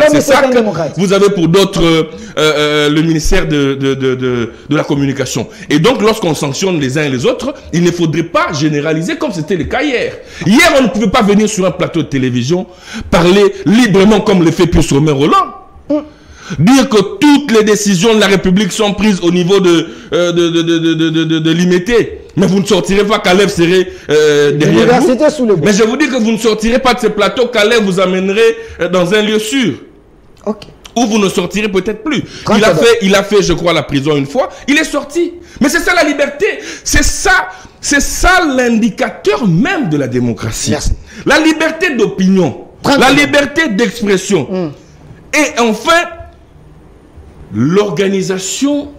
vous avez pour d'autres le ministère de la communication. Et donc lorsqu'on sanctionne les uns et les autres, il ne faudrait pas généraliser comme c'était le cas hier. Hier, on ne pouvait pas venir sur un plateau de télévision parler librement comme le fait Pius Roland. Dire que toutes les décisions de la République sont prises au niveau de l'IMT. Mais vous ne sortirez pas, Caleb serait derrière vous. Mais je vous dis que vous ne sortirez pas de ces plateaux, Caleb vous amènerait dans un lieu sûr. Où vous ne sortirez peut-être plus. Il a fait, je crois, la prison une fois. Il est sorti. Mais c'est ça la liberté. C'est ça l'indicateur même de la démocratie. La liberté d'opinion. La liberté d'expression. Et enfin, l'organisation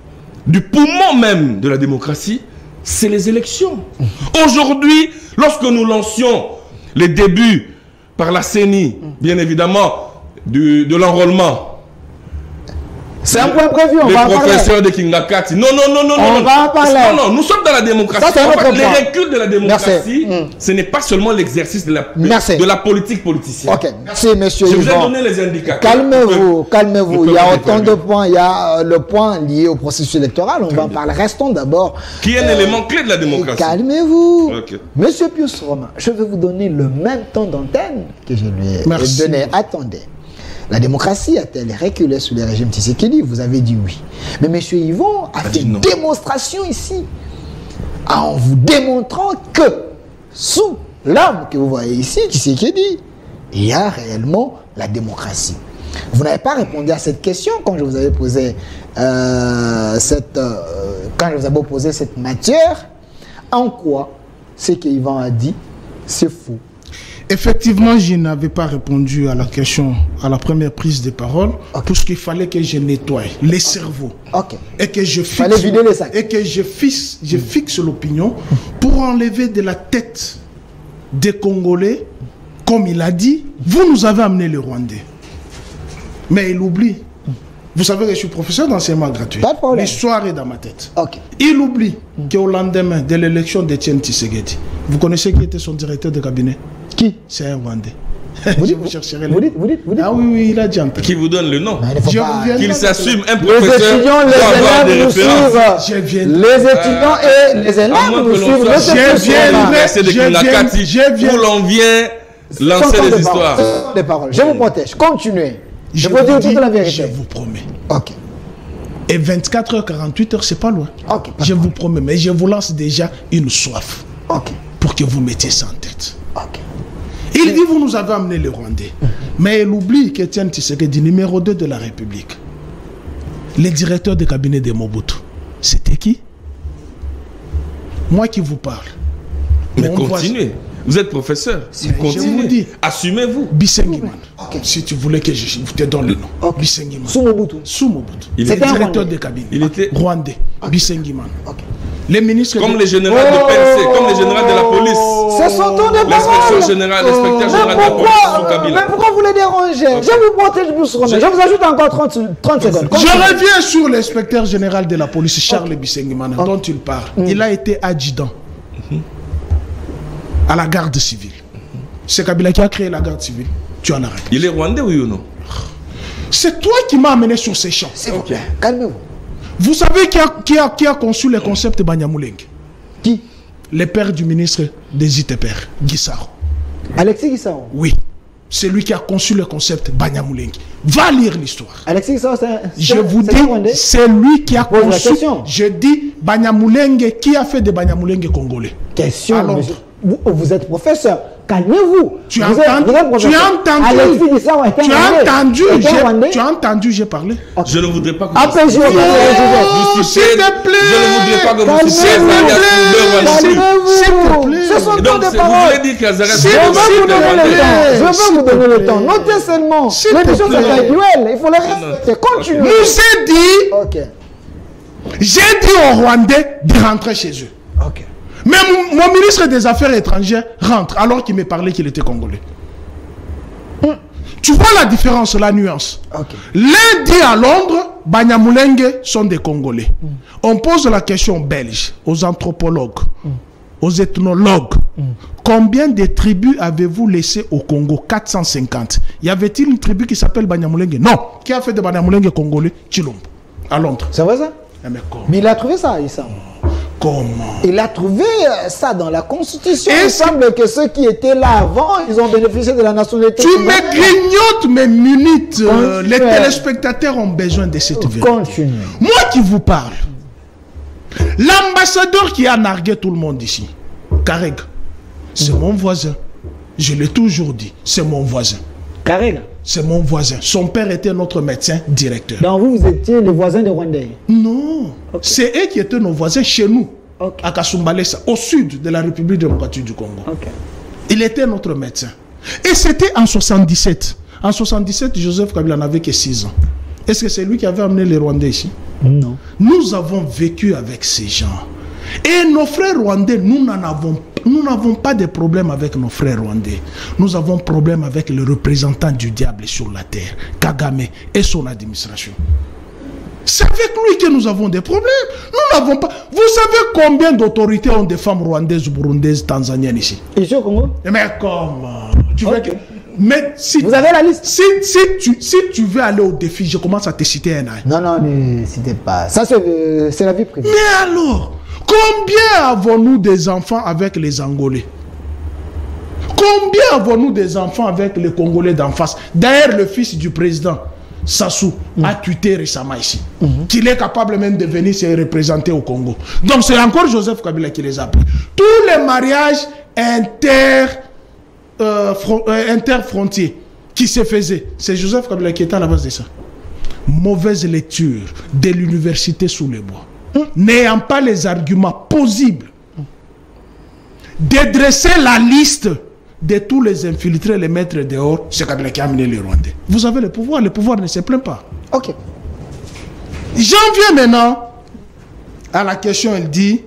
du poumon même de la démocratie, c'est les élections. Aujourd'hui, lorsque nous lancions les débuts par la CENI, bien évidemment, de l'enrôlement. C'est un point prévu, on va en parler. Les professeurs de Kingakati. Non. On va en parler. Non, nous sommes dans la démocratie. Les reculs de la démocratie, ce n'est pas seulement l'exercice de la politique politicienne. Ok, merci monsieur Je Yvon. vous ai donné les indicateurs. Calmez-vous. Il y a autant de points. Il y a le point lié au processus électoral. On va en parler. Restons d'abord. Qui est un élément clé de la démocratie. Calmez-vous. Okay. Monsieur Pius Romain, je vais vous donner le même temps d'antenne que je lui ai donné. Attendez. La démocratie a-t-elle reculé sous le régime Tshisekedi? Vous avez dit oui. Mais M. Yvon a fait une démonstration ici, en vous démontrant que sous l'homme que vous voyez ici, Tshisekedi, il y a réellement la démocratie. Vous n'avez pas répondu à cette question quand je vous avais posé cette matière. En quoi ce que Yvon a dit, c'est faux? Effectivement, je n'avais pas répondu à la question, à la première prise de parole, parce qu'il fallait que je nettoie les cerveaux. Et que je fixe, vider les sacs. Et que je fixe l'opinion pour enlever de la tête des Congolais, comme il a dit, vous nous avez amené les Rwandais. Mais il oublie. Vous savez que je suis professeur d'enseignement gratuit. L'histoire est dans ma tête. Il oublie qu'au lendemain de l'élection d'Etienne Tshisekedi, vous connaissez qui était son directeur de cabinet? Qui? C'est un Rwandais. Vous chercherez le nom. Ah oui, il a dit. Qui vous donne le nom? Qu'il s'assume un professeur. Les étudiants, les élèves nous suivent. Les étudiants et les élèves nous suivent. Où l'on vient lancer des histoires. Des paroles. Je vous protège. Continuez. Je vous dis toute la vérité. Je vous promets. Et 24h48, c'est pas loin. Je vous promets. Mais je vous lance déjà une soif. Pour que vous mettiez ça en tête. Il dit, vous nous avez amené les Rwandais. Mais il oublie qu'Etienne Tshisekedi, numéro 2 de la République, le directeur de cabinet de Mobutu, c'était qui? Moi qui vous parle. Mais continuez. Vous êtes professeur. Continuez. Assumez-vous. Bisengiman. Si tu voulais que je te donne le nom. Bisengiman. Sous Mobutu. Il était directeur de cabinet. Il était Rwandais. Bisengiman. Les ministres comme les généraux de PNC, comme les généraux de la police. Ce sont tous des l'inspecteur général de la police sous Kabila. Mais pourquoi vous les dérangez? Je vous protège, je vous ajoute encore 30 secondes. Je reviens sur l'inspecteur général de la police, Charles Bisengiman, dont il parle. Il a été adjudant à la garde civile. C'est Kabila qui a créé la garde civile. Tu en arrêtes. Il est rwandais, oui ou non? C'est toi qui m'as amené sur ces champs. S'il vous plaît, calmez-vous. Vous savez qui a conçu le concept Banyamulenge? Qui? Le père du ministre des ITPR, Guissaro. Alexis Guissaro? Oui. C'est lui qui a conçu le concept Banyamulenge. Va lire l'histoire. Alexis Guissaro, je vous dis, c'est lui qui a conçu. Je dis Banyamulenge, qui a fait de Banyamulenge congolais? Question. À Londres. Vous êtes professeur. Calmez-vous. Tu as entendu, j'ai parlé. Je ne voudrais pas que vous s'il te plaît. Je ne voudrais pas que vous Ce sont tous des paroles. Je veux vous donner le temps. Notez seulement. L'émission c'est un duel. Il faut le respecter. Continuez. J'ai dit aux Rwandais de rentrer chez eux. Mais mon ministre des Affaires étrangères rentre alors qu'il me parlait qu'il était congolais. Tu vois la différence, la nuance. L'un dit à Londres, Banyamulenge sont des Congolais. On pose la question belge aux anthropologues, aux ethnologues. Combien de tribus avez-vous laissé au Congo? 450. Y avait-il une tribu qui s'appelle Banyamulenge? Non. Qui a fait de Banyamulenge congolais? Chilombo, à Londres. C'est vrai ça? Mais il a trouvé ça, Issa. Comment? Il a trouvé ça dans la Constitution. Il semble que ceux qui étaient là avant, ils ont bénéficié de la nationalité. Tu me grignotes mes minutes. Les téléspectateurs ont besoin de cette vérité. Continue. Moi qui vous parle, l'ambassadeur qui a nargué tout le monde ici, Kareg, c'est mon voisin. Je l'ai toujours dit, c'est mon voisin. Kareg? C'est mon voisin. Son père était notre médecin directeur. Donc vous étiez les voisins de Rwandais? Non. C'est eux qui étaient nos voisins chez nous. À Kasumbalesa, au sud de la République démocratique du Congo. Il était notre médecin. Et c'était en 77. En 77, Joseph Kabila n'avait que 6 ans. Est-ce que c'est lui qui avait amené les Rwandais ici? Non. Nous avons vécu avec ces gens. Et nos frères rwandais, nous n'avons pas de problème avec nos frères rwandais. Nous avons problème avec le représentant du diable sur la terre, Kagame et son administration. C'est avec lui que nous avons des problèmes. Nous n'avons pas... Vous savez combien d'autorités ont des femmes rwandaises, burundaises, tanzaniennes ici? Ici au Congo? Mais comment? Tu veux que... Mais si, vous avez la liste? Si tu veux aller au défi, je commence à te citer un âge. Non, ne citez pas. Ça, c'est la vie privée. Mais alors, combien avons-nous des enfants avec les Angolais? Combien avons-nous des enfants avec les Congolais d'en face? D'ailleurs, le fils du président Sassou a tweeté récemment ici qu'il est capable même de venir se représenter au Congo. Donc c'est encore Joseph Kabila qui les a pris. Tous les mariages interfrontiers qui se faisaient, c'est Joseph Kabila qui était à la base de ça. Mauvaise lecture de l'université sous les bois. N'ayant pas les arguments possibles de dresser la liste de tous les infiltrés, les mettre dehors, c'est Kabila qui a amené les Rwandais. Vous avez le pouvoir ne se plaint pas. Ok. J'en viens maintenant à la question, elle dit,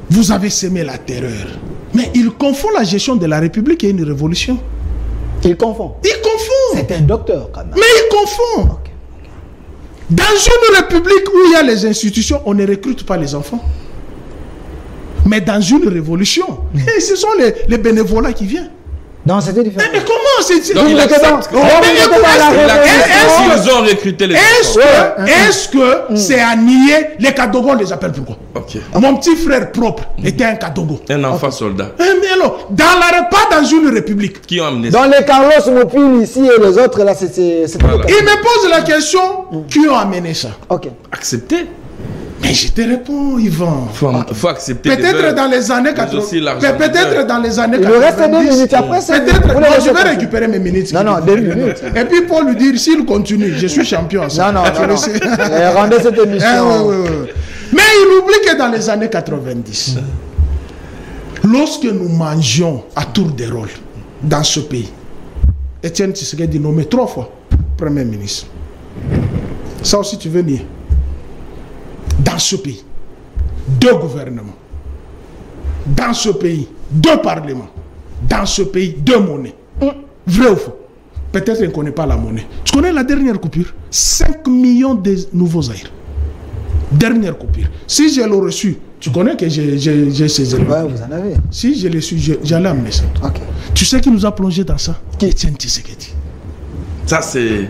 vous avez semé la terreur. Mais il confond la gestion de la République et une révolution. Il confond. Il confond. C'est un docteur quand même. Mais il confond. Okay. Dans une république où il y a les institutions, on ne recrute pas les enfants. Mais dans une révolution, et ce sont les bénévolats qui viennent. Non, c'était différent. Mais comment c'est... Donc, ils ont recruté les enfants. Est-ce que c'est à nier les Kadogo, on les appelle pourquoi? Mon petit frère propre était un Kadogo. Un enfant soldat. Mais alors, pas dans une république. Qui ont amené ça? Dans les Carlos Mopil ici et les autres, là, c'est... Voilà. Il me pose la question, qui ont amené ça? Ok. Accepter. Mais je te réponds, Yvan. Faut accepter. Peut-être dans les années 80. Peut-être dans les années 90. Il reste 2 minutes après. Peut-être. Je vais récupérer mes minutes. Non, 2 minutes. Et puis pour lui dire, s'il continue, je suis champion. Non. Rendez cette émission. Mais il oublie que dans les années 90, lorsque nous mangions à tour de rôle dans ce pays, Étienne Tshisekedi nommé 3 fois Premier ministre. Ça aussi, tu veux nier? Dans ce pays, 2 gouvernements. Dans ce pays, 2 parlements. Dans ce pays, 2 monnaies. Vrai ou faux? Peut-être qu'on ne connaît pas la monnaie. Tu connais la dernière coupure? 5 millions de nouveaux aïrs. Dernière coupure. Si je l'ai reçu, tu connais que j'ai ces éléments. Ouais, vous en avez. Si je l'ai su, j'allais amener ça. Okay. Tu sais qui nous a plongé dans ça? Étienne Tshisekedi. Ça, c'est...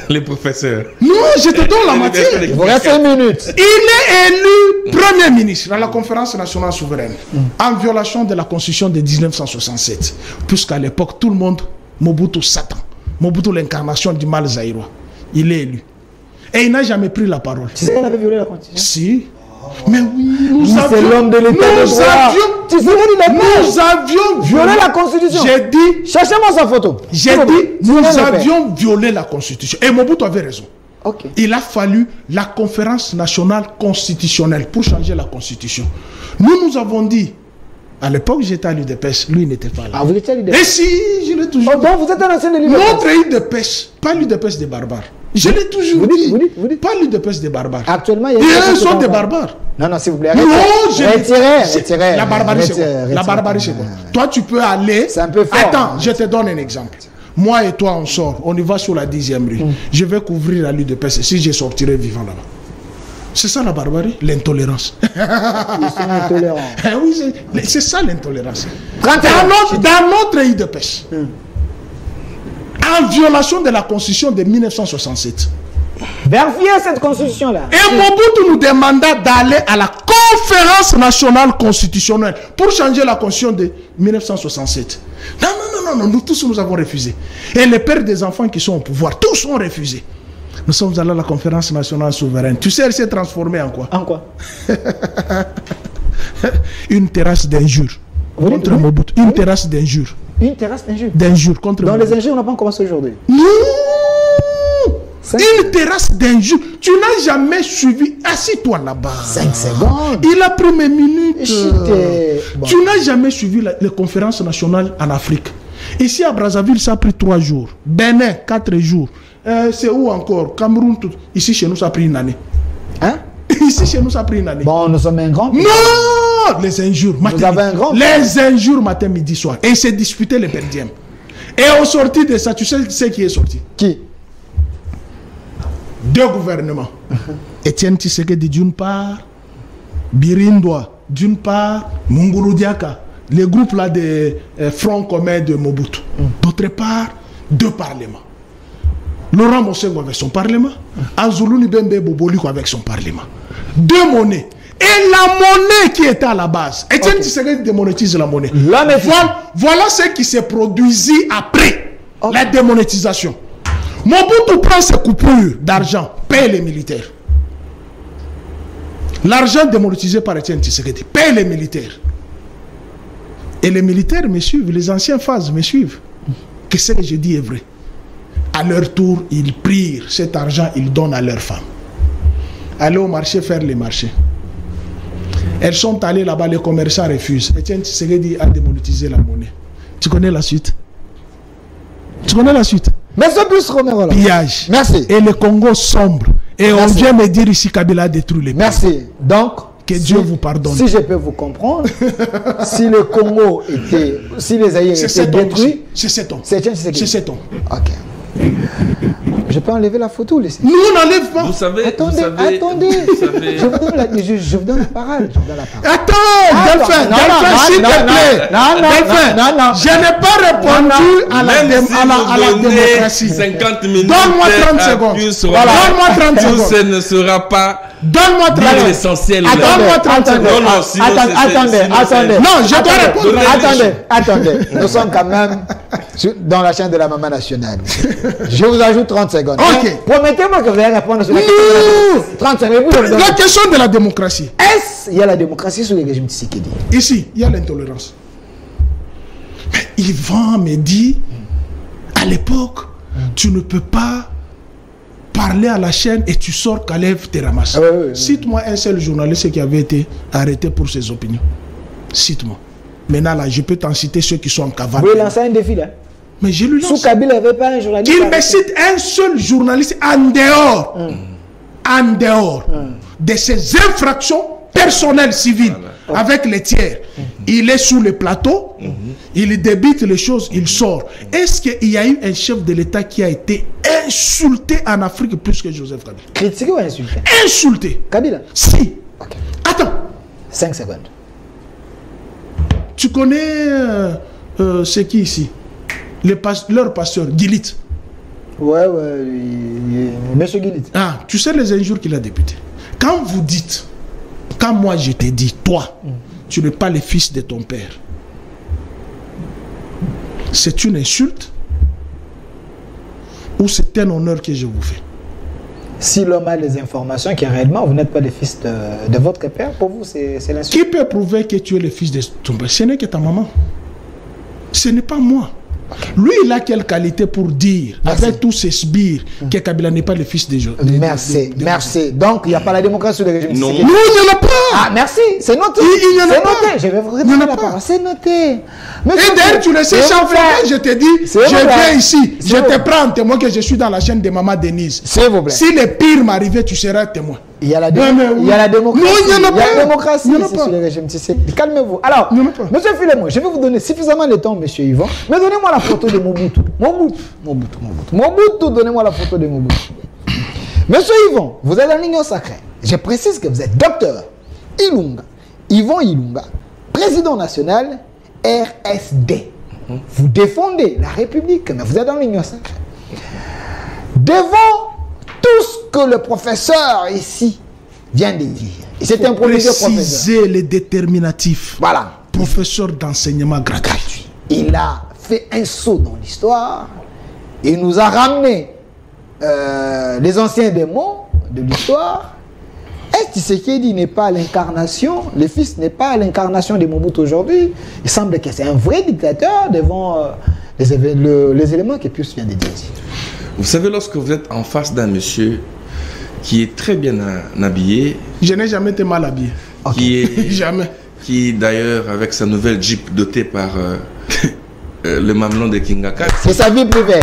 les professeurs. Non, je te donne la matière. Il vous reste 1 minute. Il est élu Premier ministre à la conférence nationale souveraine en violation de la constitution de 1967. Puisqu'à l'époque, tout le monde, Mobutu Satan, Mobutu l'incarnation du mal zaïrois, il est élu. Et il n'a jamais pris la parole. Tu sais qu'il avait violé la constitution? Si. Mais oui, c'est l'homme de l'État de droit. Nous avions violé la constitution. J'ai dit... Cherchez-moi sa photo. J'ai dit, nous avions violé la constitution. Et Mobutu avait raison. Okay. Il a fallu la conférence nationale constitutionnelle pour changer la constitution. Nous avons dit, à l'époque j'étais à l'UDPS, lui n'était pas là. Ah, vous étiez à l'UDPS? Et si, je l'ai toujours dit. Donc vous êtes un ancien de l'UDPS? Notre UDPS, pas l'UDPS des barbares. Je l'ai toujours dit. Vous dites. Pas l'UDPS des barbares. Actuellement, il y a ils sont des barbares. Non, s'il vous plaît. Retirez. La barbarie, c'est quoi? La barbarie, c'est quoi? Toi, tu peux aller... C'est un peu fort. Attends, je te donne un exemple. Moi et toi, on sort. On y va sur la 10e rue. Je vais couvrir la lutte de paix. Si je sortirai vivant là-bas. C'est ça la barbarie? L'intolérance. Ils sont intolérants. Oui, c'est ça l'intolérance. Dans notre pays de pêche. En violation de la constitution de 1967. Vérifiez cette constitution-là. Et Mobutu nous demanda d'aller à la conférence nationale constitutionnelle pour changer la constitution de 1967. Non, nous tous nous avons refusé. Et les pères des enfants qui sont au pouvoir, tous ont refusé. Nous sommes allés à la conférence nationale souveraine. Tu sais, elle s'est transformée en quoi? En quoi? Une terrasse d'injures. Contre Mobutu. Une terrasse d'injures. Une terrasse d'injures? D'injures contre Mobutu. Dans les injures, on n'a pas commencé aujourd'hui. Non! Une terrasse d'injures. Tu n'as jamais suivi. Assis-toi là-bas. 5 secondes. Il a pris mes minutes. Bon. Tu n'as jamais suivi les conférences nationales en Afrique. Ici à Brazzaville, ça a pris 3 jours. Bénin, 4 jours. C'est où encore? Cameroun, tout. Ici chez nous, ça a pris 1 année. Hein? Ici Ici, chez nous, ça a pris une année. Bon, nous sommes un grand pays. Non! Les injures, matin, vous avez un grand les injures, matin, midi, soir. Et il s'est disputé les perdièmes. Et au sorti de ça, tu sais qui est sorti? Qui? 2 gouvernements. Étienne Tshisekedi d'une part, Birindwa d'une part, Munguru Diaka, les groupes là des Front commun de Mobutu. D'autre part, 2 parlements. Laurent Mosengo avec son parlement, Azuluni Bembe Boboliko avec son parlement. 2 monnaies. Et la monnaie qui était à la base. Étienne Tshisekedi démonétise la monnaie. Voilà ce qui s'est produit après la démonétisation. Mobutu prend ses coupures d'argent, paye les militaires. L'argent démonétisé par Étienne Tshisekedi paye les militaires. Et les militaires me suivent, les anciens phases me suivent. Que ce que je dis est vrai. À leur tour, ils prirent cet argent, ils donnent à leurs femmes. Aller au marché faire les marchés. Elles sont allées là-bas, les commerçants refusent. Étienne Tshisekedi a démonétisé la monnaie. Tu connais la suite? Tu connais la suite? Merci plus Romero. Pillage. Merci. Et le Congo sombre. Et on vient me dire ici Kabila a détruit les pays. Merci. Donc, que Dieu vous pardonne. Si je peux vous comprendre, si le Congo était, si les Zaïre étaient détruits, c'est cet homme. C'est cet homme. Ok. Je peux enlever la photo, laissez. Nous, on n'enlève pas. Vous savez, attendez. Je vous donne la parole. Attends, Delphin, s'il te plaît. Non. Je n'ai pas répondu à la démocratie. 50 minutes. Donne-moi 30 secondes. Donne-moi 30 secondes. Ce ne sera pas. Donne-moi 30 secondes. L'essentiel. Donne-moi 30 secondes. Attendez. Non, je dois répondre. Attendez. Nous sommes quand même dans la chaîne de la Maman Nationale. Je vous ajoute 30 secondes. Ok. Promettez-moi que vous allez répondre sur la question. 30 secondes. La question de la démocratie. Est-ce qu'il y a la démocratie sous le régime Tshisekedi? Ici, il y a l'intolérance. Mais Yvan me dit, à l'époque, tu ne peux pas parler à la chaîne et tu sors Kalev te ramasse. Cite-moi un seul journaliste qui avait été arrêté pour ses opinions. Cite-moi. Maintenant, là, je peux t'en citer ceux qui sont en cavale. Vous lancez un défi, là. Mais je lui lance. Sous Kabila, il n'y avait pas un journaliste. Qu'il me cite un seul journaliste en dehors de ses infractions personnelles civiles avec les tiers. Il est sous le plateau, il débite les choses, il sort. Est-ce qu'il y a eu un chef de l'État qui a été insulté en Afrique plus que Joseph Kabila? Critiqué ou insulté? Insulté. Kabila? Si. Okay. Attends. 5 secondes. Tu connais c'est qui ici? Leur pasteur, Gilit. Ouais, Monsieur Gilit. Ah, tu sais les injures qu'il a député. Quand vous dites, quand moi je t'ai dit, toi, tu n'es pas le fils de ton père, c'est une insulte ou c'est un honneur que je vous fais? Si l'homme a les informations que réellement vous n'êtes pas le fils de votre père, pour vous c'est l'insulte. Qui peut prouver que tu es le fils de ton père? Ce n'est que ta maman. Ce n'est pas moi. Lui, il a quelle qualité pour dire, avec tous ses sbires, que Kabila n'est pas le fils de Joseph? Merci. Donc, il n'y a pas la démocratie de régime. Non, il n'y en a pas. Ah, merci. C'est noté. Il n'y en a pas. Je vais vous répondre la parole. C'est noté. Mais et d'ailleurs, tu le sais, Jean-François, je te dis, je viens ici, je te prends en témoin que je suis dans la chaîne de Maman Denise. S'il vous plaît. Si le pire m'arrivait, tu seras témoin. Il y a la démocratie. Non, il n'y en a pas. Il y a la démocratie sur le régime. Calmez-vous. Alors, monsieur Filemon, je vais vous donner suffisamment de temps, monsieur Yvan. Mais donnez-moi la photo de Mobutu. Mobutu, donnez-moi la photo de Mobutu. Monsieur Yvan, vous êtes dans l'Union sacrée. Je précise que vous êtes docteur Yvan Ilunga, président national RSD. Vous défendez la République, mais vous êtes dans l'Union sacrée. Devant tout ce que le professeur ici vient de dire. C'est un professeur. Préciser les déterminatifs. Voilà. Professeur d'enseignement gratuit. Il a fait un saut dans l'histoire. Il nous a ramené les anciens démons de l'histoire. Est-ce que Tshisekedi n'est pas l'incarnation, le fils n'est pas l'incarnation de Mobutu aujourd'hui? Il semble que c'est un vrai dictateur devant les éléments que Pius vient de dire ici. Vous savez, lorsque vous êtes en face d'un monsieur qui est très bien habillé... Je n'ai jamais été mal habillé. Qui est, jamais. Qui d'ailleurs, avec sa nouvelle Jeep dotée par le mamelon de Kingaka. C'est sa vie privée.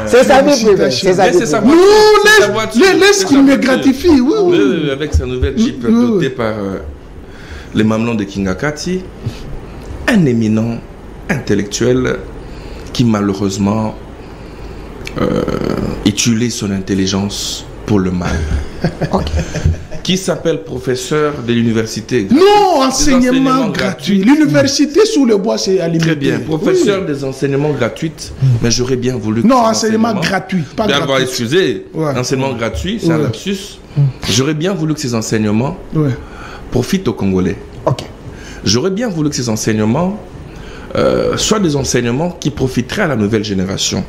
C'est sa vie privée. C'est sa voiture. Laisse qu'il me gratifie. Oui. Avec sa nouvelle Jeep dotée par le mamelon de Kingakati, un éminent intellectuel qui malheureusement utilise son intelligence pour le mal. Qui s'appelle professeur de l'université. Non, enseignement gratuit. L'université sous le bois, c'est alimentaire. Très bien, professeur des enseignements gratuits, mais j'aurais bien voulu... Non, enseignement gratuit, pas gratuit. Excusez, enseignement gratuit, c'est un lapsus. J'aurais bien voulu que ces enseignements profitent aux Congolais. J'aurais bien voulu que ces enseignements soient des enseignements qui profiteraient à la nouvelle génération.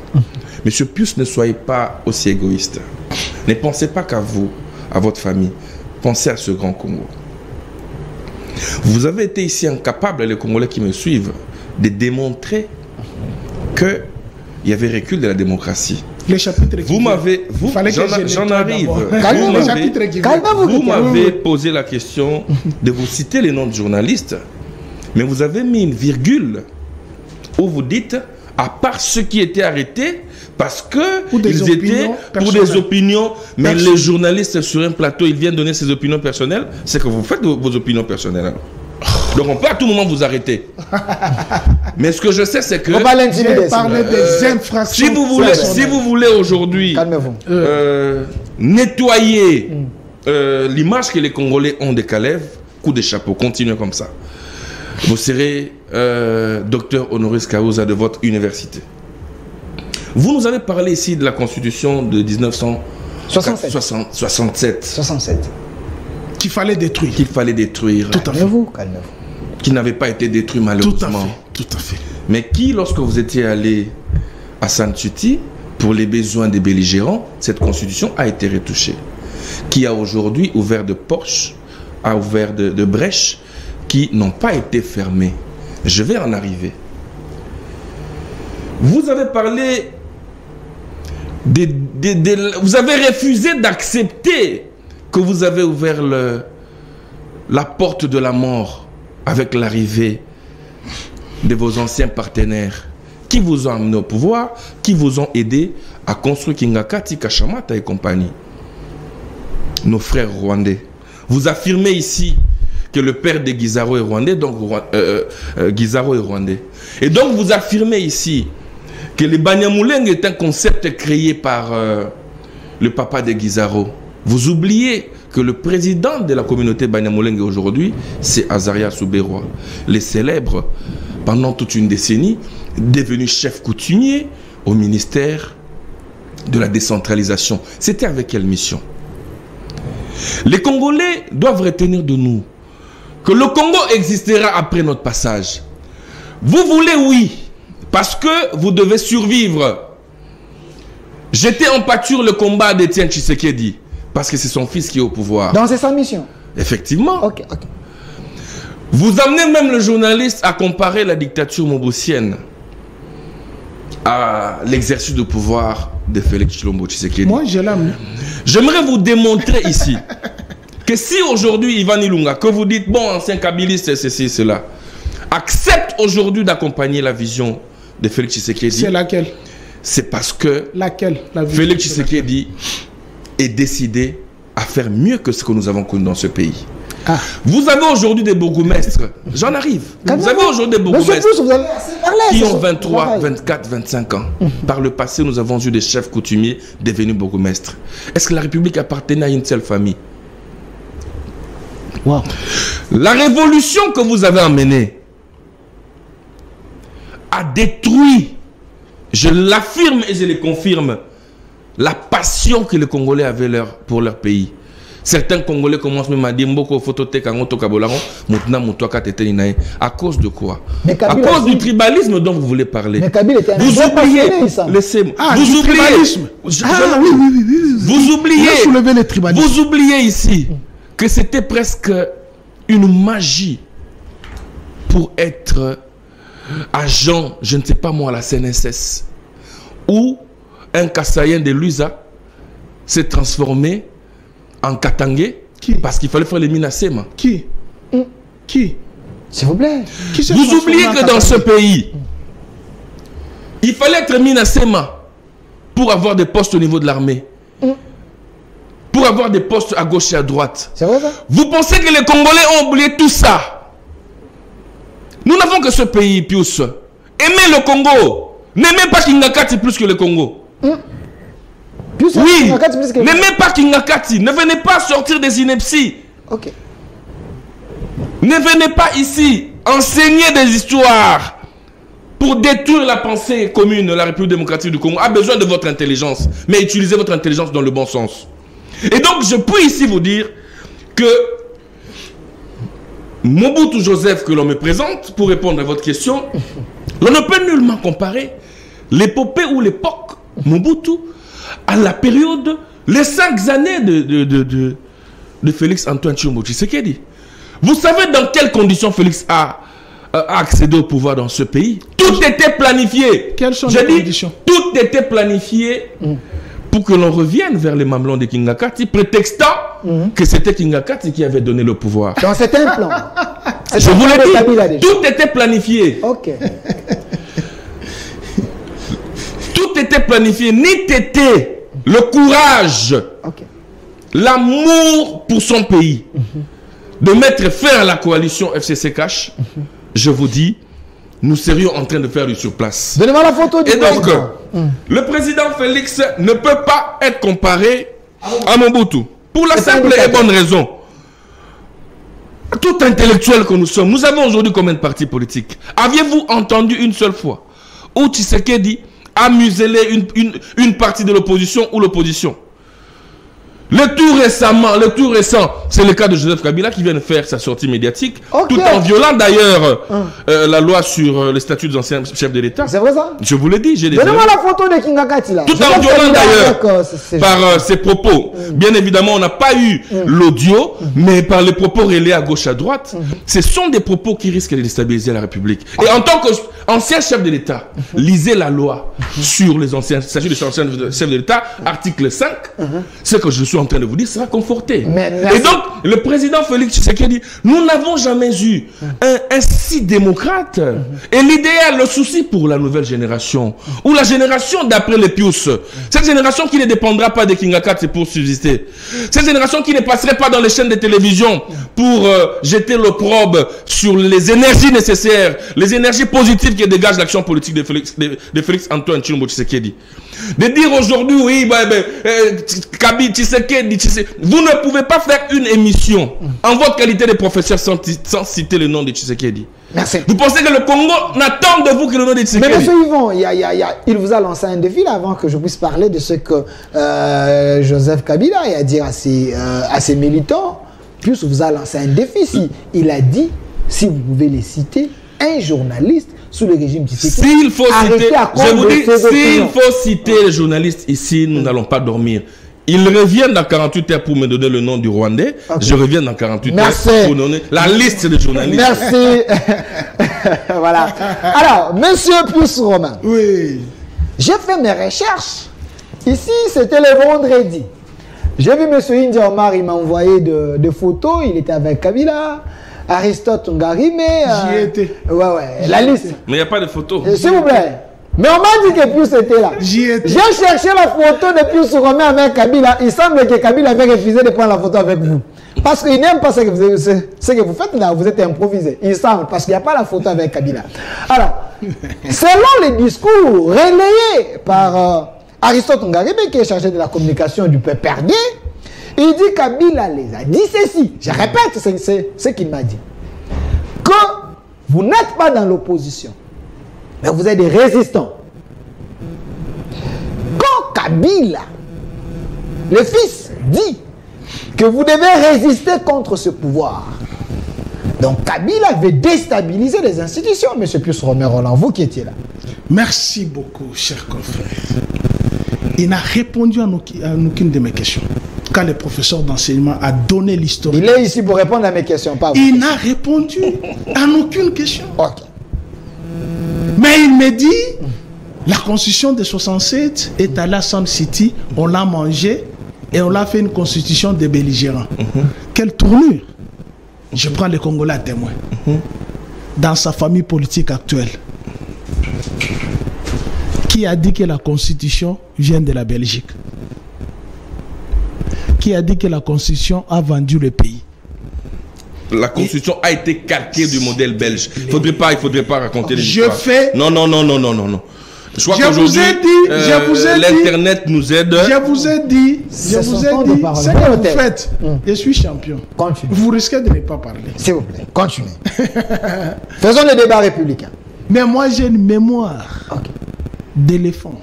Monsieur Pius, ne soyez pas aussi égoïste. Ne pensez pas qu'à vous, à votre famille. Pensez à ce grand Congo. Vous avez été ici incapable, les Congolais qui me suivent, de démontrer qu'il y avait recul de la démocratie. Les chapitres vous m'avez... J'en arrive. Vous m'avez posé la question de vous citer les noms de journalistes, mais vous avez mis une virgule où vous dites, à part ceux qui étaient arrêtés, parce que ils étaient pour des opinions, mais les journalistes sur un plateau, ils viennent donner ses opinions personnelles, c'est que vous faites vos opinions personnelles. Donc on peut à tout moment vous arrêter. Mais ce que je sais, c'est que... On va l'intimider. Parler des infractions. Si vous voulez aujourd'hui nettoyer l'image que les Congolais ont de Kalev, coup de chapeau, continuez comme ça. Vous serez docteur honoris causa de votre université. Vous nous avez parlé ici de la constitution de 1967. Qu'il fallait détruire. Qu'il fallait détruire. Tout à fait. Calmez-vous. Qui n'avait pas été détruit malheureusement. Tout à fait. Mais qui, lorsque vous étiez allé à Santuti, pour les besoins des belligérants, cette constitution a été retouchée. Qui a aujourd'hui ouvert de porches, a ouvert de brèches qui n'ont pas été fermées. Je vais en arriver. Vous avez parlé vous avez refusé d'accepter que vous avez ouvert la porte de la mort avec l'arrivée de vos anciens partenaires qui vous ont amené au pouvoir, qui vous ont aidé à construire Kingakati, Kachamata et compagnie. Nos frères rwandais. Vous affirmez ici que le père de Guizaro est rwandais, donc Guizaro est rwandais. Et donc vous affirmez ici que le Banyamulenge est un concept créé par le papa de Guizaro. Vous oubliez que le président de la communauté Banyamulenge aujourd'hui, c'est Azaria Souberois, le célèbre, pendant toute une décennie, devenu chef coutumier au ministère de la décentralisation. C'était avec quelle mission? Les Congolais doivent retenir de nous que le Congo existera après notre passage. Vous voulez, oui, parce que vous devez survivre. Jeter en pâture le combat d'Étienne Tshisekedi, parce que c'est son fils qui est au pouvoir. Donc c'est sa mission. Effectivement. Vous amenez même le journaliste à comparer la dictature mobusienne à l'exercice de pouvoir de Félix Tshilombo Tshisekedi. Moi, je l'aime. J'aimerais vous démontrer ici que si aujourd'hui, Ivan Ilunga, que vous dites, bon, ancien kabiliste, ceci, cela, accepte aujourd'hui d'accompagner la vision de Félix Tshisekedi. C'est laquelle? C'est parce que Félix Tshisekedi est décidé à faire mieux que ce que nous avons connu dans ce pays. Vous avez aujourd'hui des bourgmestres, j'en arrive. Vous avez aujourd'hui des bourgmestres qui ont 23, 24, 25 ans. Par le passé, nous avons eu des chefs coutumiers devenus bourgmestres. Est-ce que la République appartenait à une seule famille? La révolution que vous avez emmenée a détruit, je l'affirme et je le confirme, la passion que les Congolais avaient pour leur pays. Certains Congolais commencent même à dire à cause de quoi? À cause du tribalisme dont vous voulez parler. Vous oubliez, vous oubliez ici que c'était presque une magie pour être agent, je ne sais pas moi, à la CNSS, où un Kassaïen de Lusa s'est transformé en Katangé parce qu'il fallait faire les mines à Sema. Qui? S'il vous plaît. Vous oubliez que dans ce pays, Il fallait être Minasema pour avoir des postes au niveau de l'armée. Pour avoir des postes à gauche et à droite. C'est vrai ça? Vous pensez que les Congolais ont oublié tout ça? Nous n'avons que ce pays, Pius. Aimez le Congo. N'aimez pas Kingakati plus que le Congo. Plus oui, n'aimez pas Kingakati. Ne venez pas sortir des inepties. Ok. Ne venez pas ici enseigner des histoires pour détruire la pensée commune. La République démocratique du Congo a besoin de votre intelligence, mais utilisez votre intelligence dans le bon sens. Et donc, je peux ici vous dire que Mobutu Joseph, que l'on me présente, pour répondre à votre question, l'on ne peut nullement comparer l'épopée ou l'époque Mobutu à la période, les 5 années de Félix Antoine Tshilombo Tshisekedi. Vous savez dans quelles conditions Félix a accédé au pouvoir dans ce pays? Tout était planifié. Quelles sont les conditions? Tout était planifié pour que l'on revienne vers les mamelons de Kingakati, prétextant que c'était Kingakati qui avait donné le pouvoir. Donc c'était un plan. Je vous l'ai dit, tout était planifié. Ok. Tout était planifié. Ni tété, le courage, l'amour pour son pays, de mettre fin à la coalition FCC Cash, je vous dis, nous serions en train de faire du surplace. Donnez-moi la photo du président. Et donc, le président Félix ne peut pas être comparé à Mobutu. Pour la simple et bonne raison. Tout intellectuel que nous sommes, nous avons aujourd'hui combien de partis politiques? Aviez-vous entendu une seule fois où Tshisekedi a muselé une partie de l'opposition ou l'opposition? Le tout récent, c'est le cas de Joseph Kabila qui vient de faire sa sortie médiatique, tout en violant d'ailleurs la loi sur le statut des anciens chefs de l'État. C'est vrai ça? Je vous l'ai dit, j'ai des... Donnez-moi la photo de Kingakati là. Tout en violant d'ailleurs par ses propos. Bien évidemment, on n'a pas eu l'audio, mais par les propos relayés à gauche à droite, ce sont des propos qui risquent de déstabiliser la République. Et en tant qu'ancien chef de l'État, lisez la loi sur les anciens statuts des anciens chefs de l'État, article 5, ce que je suis en train de vous dire sera conforté. Et donc, le président Félix Tshisekedi, nous n'avons jamais eu un si démocrate. Et l'idéal, le souci pour la nouvelle génération, ou la génération d'après les Pius, cette génération qui ne dépendra pas des Kingakati pour subsister, cette génération qui ne passerait pas dans les chaînes de télévision pour jeter l'opprobre sur les énergies nécessaires, les énergies positives qui dégagent l'action politique de Félix Antoine Tshilombo Tshisekedi. De dire aujourd'hui, oui, Kabi Tshisekedi, vous ne pouvez pas faire une émission en votre qualité de professeur sans citer le nom de Tshisekedi. Merci. Vous pensez que le Congo n'attend de vous que le nom de Tshisekedi? Mais monsieur Yvon, il vous a lancé un défi là, avant que je puisse parler de ce que Joseph Kabila a à dire à ses militants. Plus vous a lancé un défi. Il a dit, si vous pouvez les citer, un journaliste sous le régime Tshisekedi. S'il faut citer, je vous dis, s'il faut citer les journalistes ici, nous n'allons pas dormir. Ils reviennent dans 48 heures pour me donner le nom du Rwandais. Je reviens dans 48 heures pour donner la liste des journalistes. Merci. Voilà. Alors, monsieur Pius Romain. Oui. J'ai fait mes recherches. Ici, c'était le vendredi. J'ai vu monsieur India Omar, il m'a envoyé des photos. Il était avec Kabila. Aristote Ngarime. J'y étais. Ouais, la liste. Mais il n'y a pas de photos. S'il vous plaît. Mais on m'a dit que Pius était là. J'ai cherché la photo de Pius Romain avec Kabila. Il semble que Kabila avait refusé de prendre la photo avec vous. Parce qu'il n'aime pas ce que vous faites là. Vous êtes improvisé. Il semble, parce qu'il n'y a pas la photo avec Kabila. Alors, selon les discours relayés par Aristote Ngarime, qui est chargé de la communication du PPRD, il dit que Kabila les a dit ceci. Je répète ce qu'il m'a dit. Que vous n'êtes pas dans l'opposition, mais vous êtes des résistants. Quand Kabila, le fils, dit que vous devez résister contre ce pouvoir, donc Kabila veut déstabiliser les institutions, M. Pius Romain Roland, vous qui étiez là. Merci beaucoup, cher confrère. Il n'a répondu à aucune de mes questions. Quand le professeur d'enseignement a donné l'histoire. Il est ici pour répondre à mes questions, pas vous. Il n'a répondu à aucune question. Ok. Mais il me dit, la constitution de 67 est allée à Sun City, on l'a mangée et on l'a fait une constitution de belligérants. Quelle tournure! Je prends les Congolais à témoin. Dans sa famille politique actuelle, Qui a dit que la Constitution vient de la Belgique? Qui a dit que la Constitution a vendu le pays? La Constitution a été calquée du modèle belge. Il faudrait pas raconter les histoires. Non. Je vous ai dit, l'internet nous aide. Je vous ai dit, ce que vous faites. Je suis champion. Continue. Vous risquez de ne pas parler. S'il vous plaît, continuez. Faisons le débat républicain. Mais moi, j'ai une mémoire d'éléphant.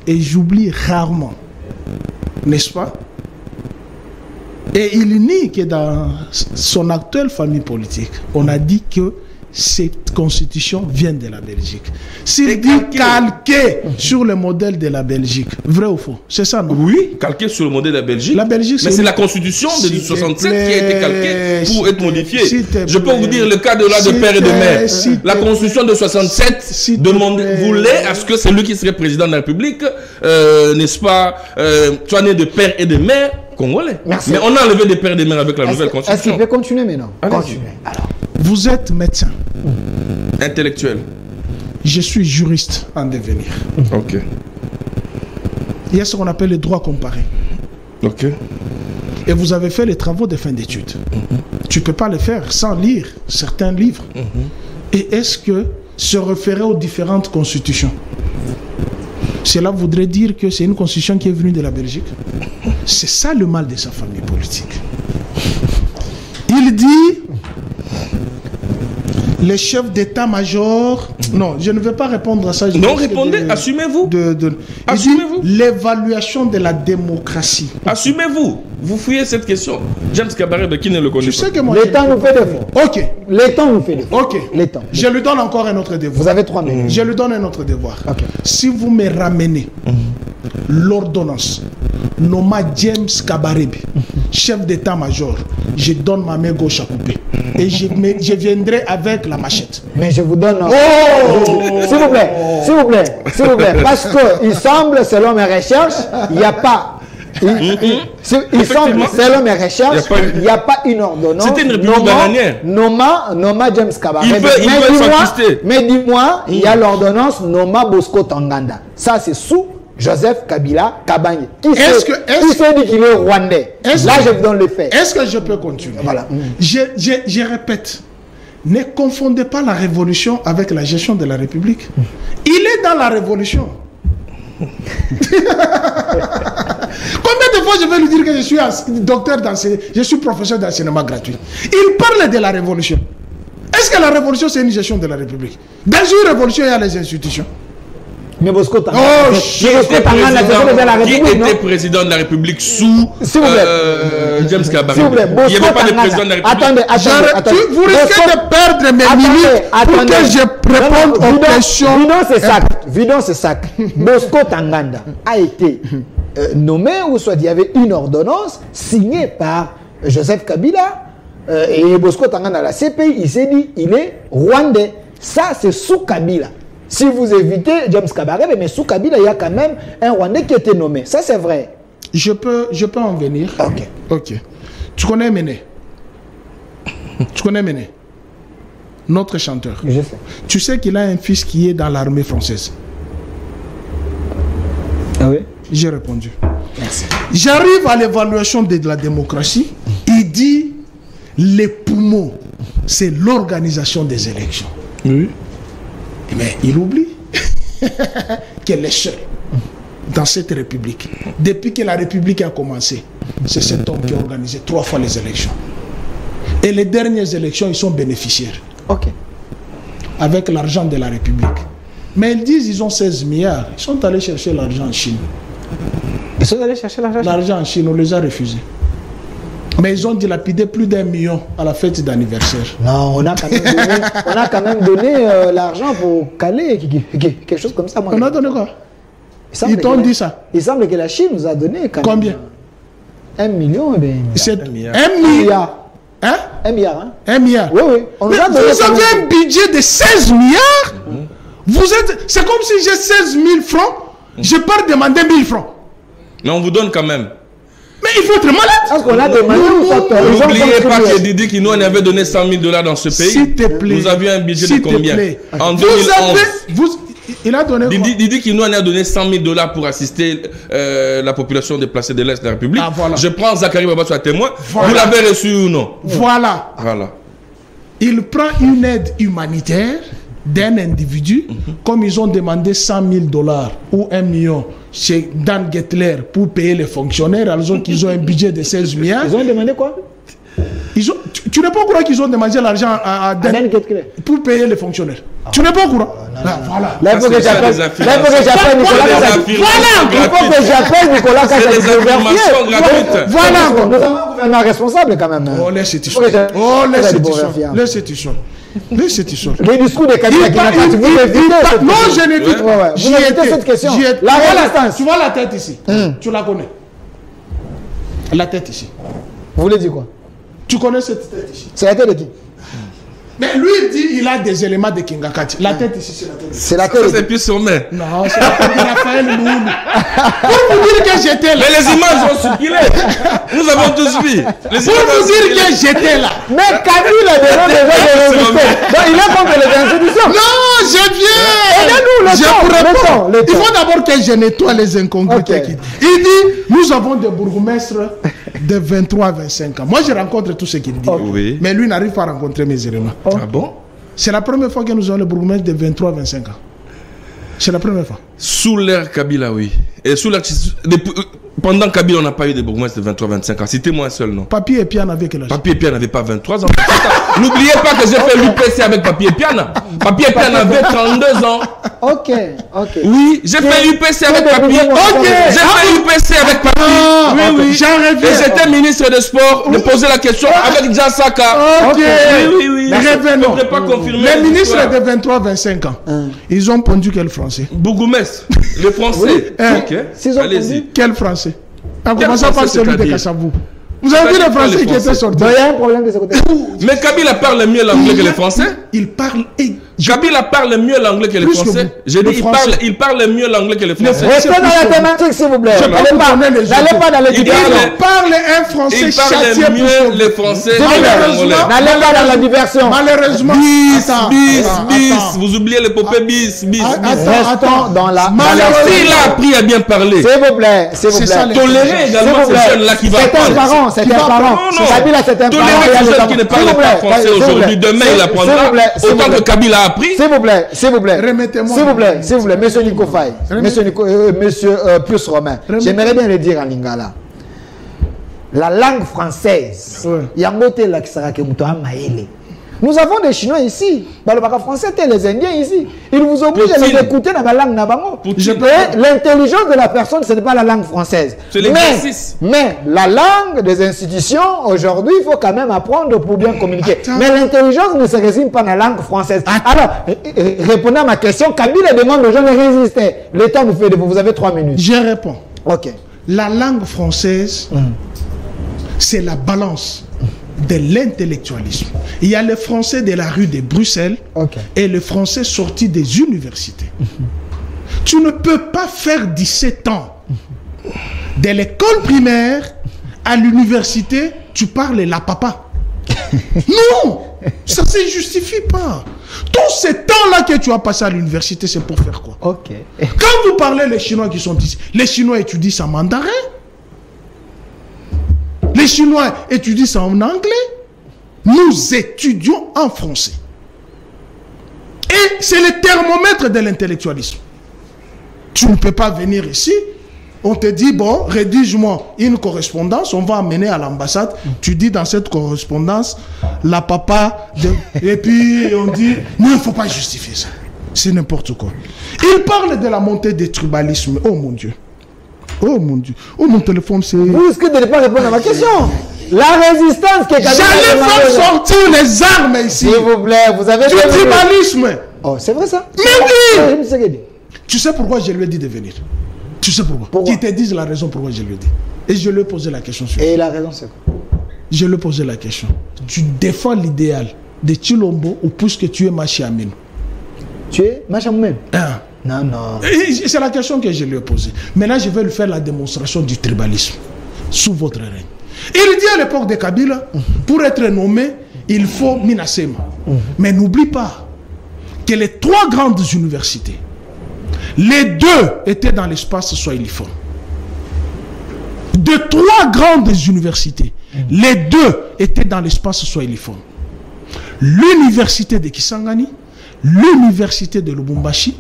Et j'oublie rarement. N'est-ce pas? Et il nie que dans son actuelle famille politique, on a dit que cette constitution vient de la Belgique. S'il dit calqué sur le modèle de la Belgique, vrai ou faux? C'est ça, non? Oui, calqué sur le modèle de la Belgique. Mais c'est la constitution de 1967 qui a été calquée pour être modifiée. Je peux vous dire le cas de là de père et de mère. La constitution de 67 voulait à ce que celui qui serait président de la République, n'est-ce pas, soit né de père et de mère congolais. Merci. Mais on a enlevé des pères et des mères avec la nouvelle constitution. Est-ce qu'il peut continuer maintenant? Continuez. Alors. Vous êtes médecin. Intellectuel. Je suis juriste en devenir. Ok. Il y a ce qu'on appelle le droit comparé. Ok. Et vous avez fait les travaux de fin d'études. Tu ne peux pas le faire sans lire certains livres. Et est-ce que se référer aux différentes constitutions, cela voudrait dire que c'est une constitution qui est venue de la Belgique? C'est ça le mal de sa famille politique. Il dit, les chefs d'état-major... Non, je ne vais pas répondre à ça. Non, répondez, assumez-vous. Assumez-vous. L'évaluation de la démocratie. Assumez-vous. Vous fouillez cette question. James Kabarebe, qui ne le connaît pas? L'État nous fait défaut. Ok. L'État nous fait défaut. Ok. Je lui donne encore un autre devoir. Vous avez 3 minutes. Je lui donne un autre devoir. Okay. Si vous me ramenez l'ordonnance nommant James Kabarebe, chef d'état-major, je donne ma main gauche à couper. Et je viendrai avec la machette. Mais je vous donne... S'il vous plaît. Parce qu'il semble, selon mes recherches, il n'y a pas... Il semble, selon mes recherches, il n'y a pas une ordonnance. C'était une république bananière. Nommant James Kabarebe. Mais dis-moi, il y a l'ordonnance nommant Bosco Tanganda. Ça, c'est sous Joseph Kabila Kabange. Qui se dit qu'il est rwandais? Là, je vous donne le fait. Est-ce que je peux continuer? Voilà. Je répète, ne confondez pas la révolution avec la gestion de la République. Il est dans la révolution. Combien de fois je vais lui dire que je suis docteur je suis professeur d'enseignement gratuit? Il parle de la révolution. Est-ce que la révolution c'est une gestion de la République? Dans une révolution il y a les institutions. Mais Bosco Tanganda, qui était président de la République sous James Kabarebe? Il n'y avait pas de président de la République. Attendez. Vous risquez de perdre mes minutes pour que je réponde aux questions. Vidons ce sac. Bosco Tanganda a été nommé, ou soit il y avait une ordonnance signée par Joseph Kabila. Et Bosco Tanganda, la CPI, il s'est dit il est rwandais. Ça, c'est sous Kabila. Si vous évitez James Kabarebe, mais sous Kabila, il y a quand même un Rwandais qui a été nommé. Ça, c'est vrai. Je peux en venir. Ok. Tu connais Méné? Notre chanteur. Je sais. Tu sais qu'il a un fils qui est dans l'armée française. Ah oui? J'ai répondu. Merci. J'arrive à l'évaluation de la démocratie. Il dit, les poumons, c'est l'organisation des élections. Oui. Mais il oublie qu'elle est seule dans cette République. Depuis que la République a commencé, c'est cet homme qui a organisé 3 fois les élections. Et les dernières élections, ils sont bénéficiaires. Ok. Avec l'argent de la République. Mais ils disent qu'ils ont 16 milliards. Ils sont allés chercher l'argent en Chine. Ils sont allés chercher l'argent? L'argent en Chine, on les a refusés. Mais ils ont dilapidé plus d'1 million à la fête d'anniversaire. Non, on a quand même donné l'argent pour caler quelque chose comme ça. On a donné quoi? Ils t'ont dit ça? Il semble que la Chine nous a donné quand même. Combien? 1 million. C'est 1 milliard. Hein? 1 milliard. Hein? 1 milliard. Oui. Vous avez un budget de 16 milliards? C'est comme si j'ai 16 000 francs, je pars demander 1000 francs. Mais on vous donne quand même. Mais il faut être malade. Parce qu'on a demandé. N'oubliez pas que Didi qui nous on avait donné $100 000 dans ce pays. S'il te plaît. Vous aviez un budget de combien? En 2011. Il a donné quoi? Didi Kinoane a donné 100 000 $ pour assister la population déplacée de l'Est de la République. Ah, voilà. Je prends Zachary Babasso à témoin. Voilà. Vous l'avez reçu ou non? Voilà. Voilà. Il prend une aide humanitaire d'un individu, comme ils ont demandé 100 000 $ ou 1 million chez Dan Gettler pour payer les fonctionnaires, alors qu'ils ont un budget de 16 milliards. Ils ont demandé quoi? Tu n'es pas au courant qu'ils ont demandé l'argent à Dan Gettler pour payer les fonctionnaires. Tu n'es pas au courant? Voilà. Là, il faut que j'appelle Nicolas. Voilà, il faut que j'appelle Nicolas. C'est des informations gratuites. Voilà, nous avons un gouvernement responsable quand même. Oh, l'institution. Oh, l'institution. L'institution. L'institution. Les discours de Kabila Kinakati, vous évitez. Non, je n'évite pas. Vous évitez cette question. La résistance. Tu vois la tête ici. Tu la connais. La tête ici. Vous voulez dire quoi? Tu connais cette tête ici? C'est la tête de qui? Mais lui, il dit il a des éléments de Kingakati. La tête ici, c'est la tête. C'est la tête. C'est plus sommet. Non, c'est la tête de Raphaël Loulou. Pour vous dire que j'étais là. Mais les images ont circulé. Nous avons tous vu. Pour vous dire que j'étais là. Mais Kabila a déjà des résultats. Donc il est contre les institutions. Non, je viens. Aidez-nous, le temps. Il faut d'abord que je nettoie les incongruités. Okay. Il dit nous avons des bourgmestres de 23 à 25 ans. Moi, je rencontre tout ce qu'il dit. Oui. Mais lui n'arrive pas à rencontrer mes éléments. Ah bon? C'est la première fois que nous avons le bourgmestre de 23 à 25 ans. C'est la première fois. Sous l'ère Kabila, oui. Et sous l'ère... Pendant Kabila, on n'a pas eu de bourgmestre de 23-25 ans. Citez-moi un seul nom. Papi et Piana avec quel âge? Papi et Piana n'avait pas 23 ans. N'oubliez pas que j'ai fait l'UPC avec Papi et Piana. Papi et Piana avait 32 ans. Ok. Oui, j'ai fait l'UPC avec Papi. Ok. J'ai fait l'UPC avec Papi. Oui. Et j'étais ministre des Sports. De poser la question avec Jean Saka. Ok. Oui. Revenons. Je ne peux pas confirmer. Les ministres de 23-25 ans, ils ont pondu quel français? Bourgmestre. Les Français. Ok. Allez-y. Quel français? En commençant par celui de Kassabou. Vous avez vu les Français qui étaient sortis? Il y a un problème de ce côté. Mais Kabila parle mieux l'anglais que les Français. Il parle. Kabila parle mieux l'anglais que les Français. J'ai dit il parle mieux l'anglais que les Français. Restez dans la thématique, s'il vous plaît. N'allez pas dans les diversions. Il parle un français il parle mieux les Français. N'allez pas dans la diversion. Malheureusement. Bis. Vous oubliez l'épopée bis. Restons dans la. S'il a appris à bien parler. S'il vous plaît. Tolérer également ces jeunes-là qui vont apprendre. C'est un parent. Tolérer ces jeunes qui ne parlent pas français aujourd'hui. Demain, il apprendra. Autant que Kabila a appris. S'il vous plaît. Remettez-moi. S'il vous plaît, monsieur Nico Faye. Monsieur Plus Romain. J'aimerais bien le dire en lingala. La langue française. Yangote la kisara ke muto amaele. Nous avons des Chinois ici. Le français, les Indiens ici. Ils vous obligent de les écouter dans la langue nabango. L'intelligence de la personne, ce n'est pas la langue française. Mais la langue des institutions, aujourd'hui, il faut quand même apprendre pour bien communiquer. Mais l'intelligence ne se résume pas dans la langue française. Alors, répondant à ma question, Kabila demande aux gens de résister. L'État vous fait de vous avez 3 minutes. Je réponds. Ok. La langue française, c'est la balance de l'intellectualisme. Il y a les Français de la rue de Bruxelles et les Français sortis des universités. Tu ne peux pas faire 17 ans de l'école primaire à l'université, tu parles la papa. Non, ça ne se justifie pas. Tout ce temps-là que tu as passé à l'université, c'est pour faire quoi? Quand vous parlez les Chinois qui sont ici, les Chinois étudient ça en mandarin. Les Chinois étudient ça en anglais. Nous étudions en français. Et c'est le thermomètre de l'intellectualisme. Tu ne peux pas venir ici. On te dit, bon, rédige-moi une correspondance. On va amener à l'ambassade. Tu dis dans cette correspondance, la papa... Et puis on dit, non, il ne faut pas justifier ça. C'est n'importe quoi. Il parle de la montée du tribalisme. Oh mon Dieu. Oh mon Dieu. Oh mon téléphone, c'est... Vous risquez de ne pas répondre à ma question. La résistance qui est... J'allais faire sortir les armes ici. S'il vous plaît, vous avez... Du tribalisme. Oh, c'est vrai ça? Mais oui. Tu sais pourquoi je lui ai dit de venir? Tu sais pourquoi? Qui te dise la raison pourquoi je lui ai dit. Et je lui ai posé la question. Et la raison c'est quoi? Je lui ai posé la question. Tu défends l'idéal de Chilombo ou puisque tu es Machiamine? Tu es Machiamine? Non. C'est la question que je lui ai posée. Maintenant, je vais lui faire la démonstration du tribalisme sous votre règne. Il dit à l'époque de Kabila, pour être nommé, il faut Minasema. Mais n'oublie pas que les 3 grandes universités, Les deux étaient dans l'espace swahiliphone. De 3 grandes universités, les deux étaient dans l'espace swahiliphone. L'université de Kisangani, l'université de Lubumbashi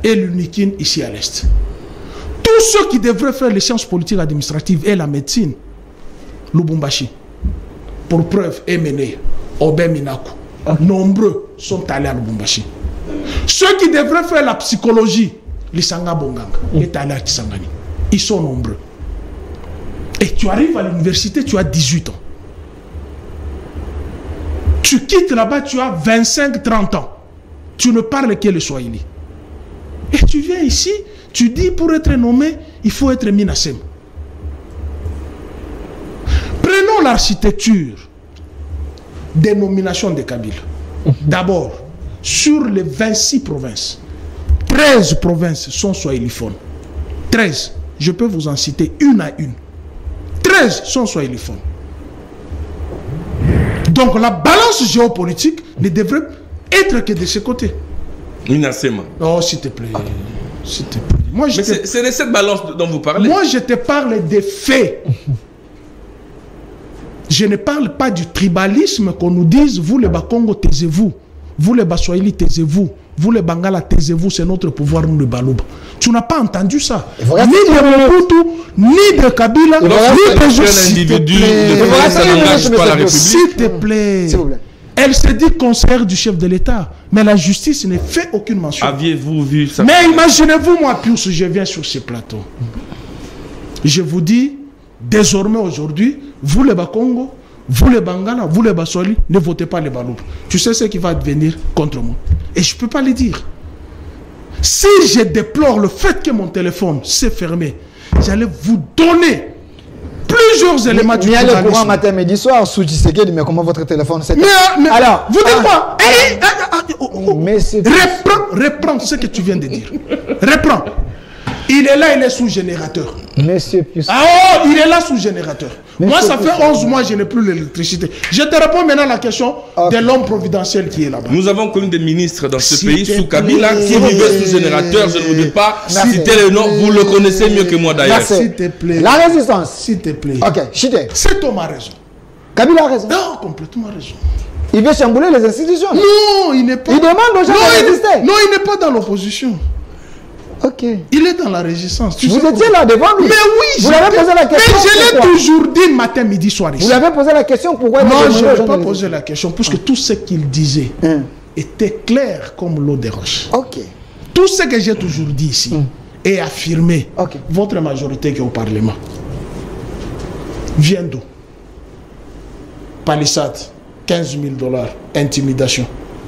et l'UNIKIN ici à l'Est. Tous ceux qui devraient faire les sciences politiques administratives et la médecine, Lubumbashi, pour preuve, Emene, Obem Minaku, nombreux sont allés à Lubumbashi. Ceux qui devraient faire la psychologie, Lisanga Bonganga, est allé à Kisangani. Ils sont nombreux. Et tu arrives à l'université, tu as 18 ans. Tu quittes là-bas, tu as 25-30 ans. Tu ne parles que le Swahili. Et tu viens ici, tu dis pour être nommé, il faut être Minasem. Prenons l'architecture des nominations de Kabila. D'abord, sur les 26 provinces, 13 provinces sont swahiliphones. 13. Je peux vous en citer une à une. 13 sont swahiliphones. Donc la balance géopolitique ne devrait être que de ce côté. Minasema. Oh, s'il te plaît. S'il te plaît. Moi, mais c'est de cette balance dont vous parlez. Moi, je te parle des faits. Je ne parle pas du tribalisme qu'on nous dise, vous les Bakongo, taisez-vous. Vous les Baswahili, taisez-vous. Vous les Bangala, taisez-vous, c'est notre pouvoir, nous les Balouba. Tu n'as pas entendu ça. Ni de Mobutu, ni de Kabila, ni de s'il te plaît. Elle se dit conseillère du chef de l'État. Mais la justice ne fait aucune mention. Aviez-vous vu ça? Mais imaginez-vous, moi, Pius, je viens sur ce plateau. Je vous dis, désormais, aujourd'hui, vous les Bakongo, vous les Bangala, vous les Baswahili, ne votez pas les Balouba. Tu sais ce qui va advenir contre moi. Et je ne peux pas le dire. Si je déplore le fait que mon téléphone s'est fermé, j'allais vous donner plusieurs éléments du tribalisme. Mais il y a le courant matin, midi, soir, sous Tshisekedi, mais comment votre téléphone s'est... Mais alors, vous dites quoi? Mais reprends ce que tu viens de dire. Reprends. Il est là, il est sous générateur. Monsieur Pius. Ah oh, il est là sous générateur. Moi, ça fait 11 mois, je n'ai plus l'électricité. Je te réponds maintenant à la question de l'homme providentiel qui est là-bas. Nous avons connu des ministres dans ce pays sous Kabila qui vivaient sous générateur. Je ne voudrais pas citer le nom. Vous le connaissez mieux que moi d'ailleurs. S'il te plaît. La résistance. S'il te plaît. Ok, Chité. Cet homme a raison. Kabila a raison. Non, complètement raison. Il veut chambouler les institutions. Non, il n'est pas. Il demande aux gens de résister. Non, il n'est pas dans l'opposition. Ok. Il est dans la résistance. Vous étiez là devant lui. Mais oui, vous l'avez posé la question. Mais je l'ai toujours dit matin, midi, soir. Vous l'avez posé la question pourquoi? Non, je n'ai pas posé la question puisque tout ce qu'il disait était clair comme l'eau des roches. Ok. Tout ce que j'ai toujours dit ici est affirmé. Votre majorité qui est au Parlement vient d'où? Palissade, 15 000 $, intimidation.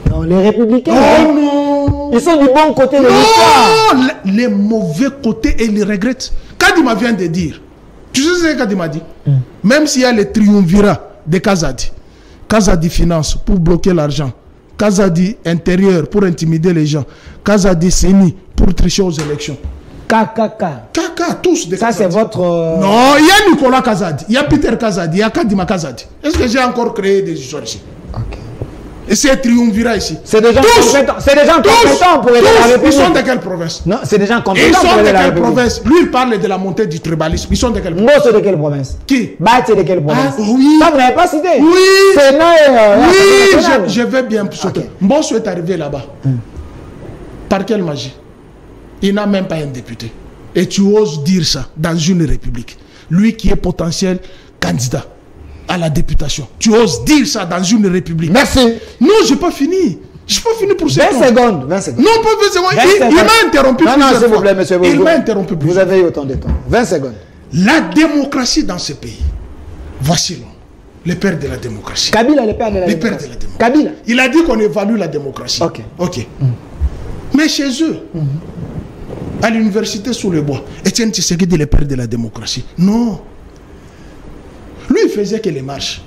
Non, les républicains. Oh non! Ils sont du bon côté de l'histoire. Non! Les mauvais côtés, et ils les regrettent. Kadima vient de dire. Tu sais ce que Kadima dit? Même s'il y a les triumvirats de Kazadi, Kazadi Finance pour bloquer l'argent, Kazadi Intérieur pour intimider les gens, Kazadi Seni pour tricher aux élections. Kaka, tous des ça c'est votre... Non, il y a Nicolas Kazadi, il y a Peter Kazadi, il y a Kadima Kazadi. Est-ce que j'ai encore créé des histoires ici? Et c'est triumvirat ici. C'est des gens compétents. C'est des gens compétents pour aider la République. Ils sont de quelle province? Non, c'est des gens compétents. Ils sont de quelle province? Lui, il parle de la montée du tribalisme. Ils sont de quelle province? Moi, c'est de quelle province? Qui? Bati de quelle province? Oui. Ça, vous n'avez pas cité? Oui. Oui, je vais bien sauter. Mbosso est arrivé là-bas. Par quelle magie? Il n'a même pas un député. Et tu oses dire ça dans une république. Lui qui est potentiel candidat à la députation. Tu oses dire ça dans une république. Merci. Non, je n'ai pas fini. Je n'ai pas fini pour 20 secondes. 20 secondes. Non, pas 20 secondes. Il m'a interrompu plusieurs fois. Non, s'il vous plaît, monsieur. Il m'a interrompu plusieurs fois. Vous avez eu autant de temps. 20 secondes. La démocratie dans ce pays. Voici l'homme. Le père de la démocratie. Kabila, le père de la démocratie. Le père de la démocratie. Kabila. Il a dit qu'on évalue la démocratie. Ok. Mais chez eux, à l'université sous le bois, Etienne Tshisekedi est le père de la démocratie. Non. Lui, il faisait que les marches.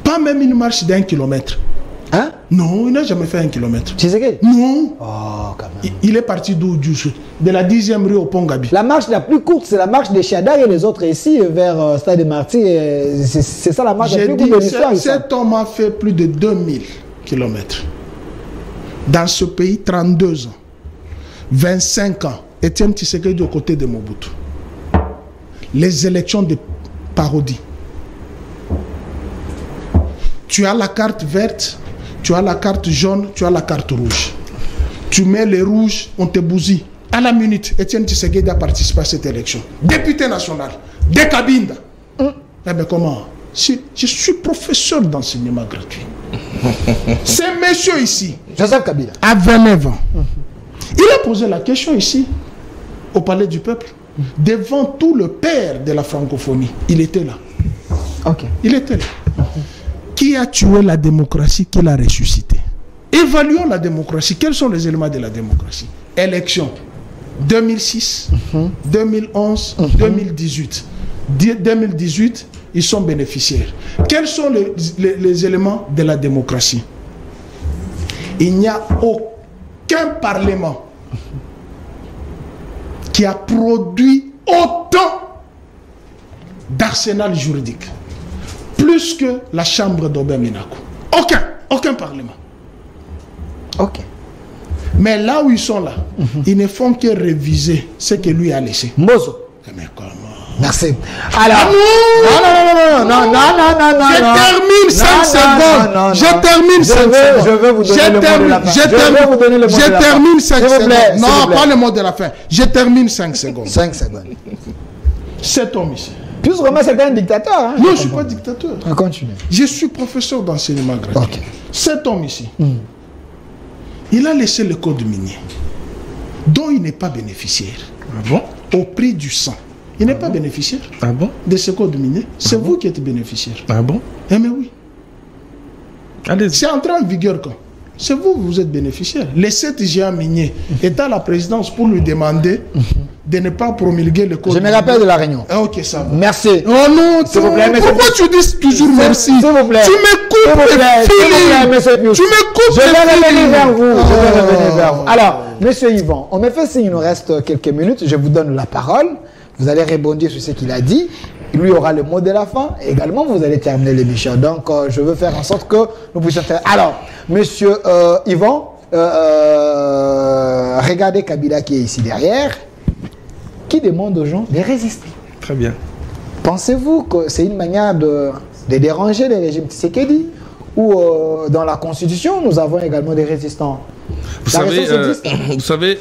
Pas même une marche d'1 kilomètre. Hein? Non, il n'a jamais fait 1 kilomètre. Tshisekedi? Non. Oh, quand même. Il est parti d'où? De la 10e rue au Pont Gabi. La marche la plus courte, c'est la marche des Chadar et les autres ici, vers Stade de Marty. C'est ça la marche la plus courte de l'histoire. Cet homme a fait plus de 2000 kilomètres. Dans ce pays, 32 ans. 25 ans, Étienne Tshisekedi aux côtés de Mobutu. Les élections de parodie. Tu as la carte verte, tu as la carte jaune, tu as la carte rouge. Tu mets les rouges, on te bousille. À la minute, Étienne Tshisekedi a participé à cette élection. Député national, de Kabinda. Eh bien comment? Je suis professeur d'enseignement gratuit. Ce monsieur ici, Joseph Kabila, à 29 ans, il a posé la question ici, au Palais du Peuple, devant tout le père de la francophonie. Il était là. Il était là. Qui a tué la démocratie, qui l'a ressuscité? Évaluons la démocratie. Quels sont les éléments de la démocratie? Élection 2006, 2011, 2018. 2018, ils sont bénéficiaires. Quels sont les éléments de la démocratie? Il n'y a aucun parlement qui a produit autant d'arsenal juridique, plus que la chambre d'Aubin Minaku. Aucun parlement. Mais là où ils sont là, ils ne font que réviser ce que lui a laissé. Mbozo. Mais comment? Merci. Alors, non. Je termine 5 secondes. Je termine 5 secondes. Je vais vous donner le mot de la fin. Je termine 5 secondes. Non, pas le mot de la fin. Je termine 5 secondes. 5 secondes. Cet homme ici. Plus vraiment, c'était un dictateur. Hein? Non, je ne suis pas dictateur. On continue. Je suis professeur d'enseignement gratuit. Cet homme ici, il a laissé le code minier, dont il n'est pas bénéficiaire. Ah bon? Au prix du sang. Il n'est pas bénéficiaire. Ah bon? De ce code minier. C'est vous qui êtes bénéficiaire. Ah bon? Eh mais oui. Allez. C'est entré en vigueur quand? C'est vous êtes bénéficiaire. Les 7 géants miniers étaient à la présidence pour lui demander de ne pas promulguer le code. Je me rappelle de la réunion. Ah, ok, ça va. Merci. Oh non, s'il vous plaît, pourquoi tu dis toujours merci? S'il vous plaît. Tu me coupes les filets. Tu me coupes les filets. Je vais revenir vers vous. Je vais revenir vers vous. Alors, monsieur Yvan, on me fait signe, il nous reste quelques minutes. Je vous donne la parole. Vous allez rebondir sur ce qu'il a dit. Lui aura le mot de la fin. Et également, vous allez terminer l'émission. Donc, je veux faire en sorte que nous puissions faire. Alors, monsieur Yvan, regardez Kabila qui est ici derrière, qui demande aux gens de résister. Très bien. Pensez-vous que c'est une manière de déranger le régime Tshisekedi? Ou dans la Constitution, nous avons également des résistants? Vous savez,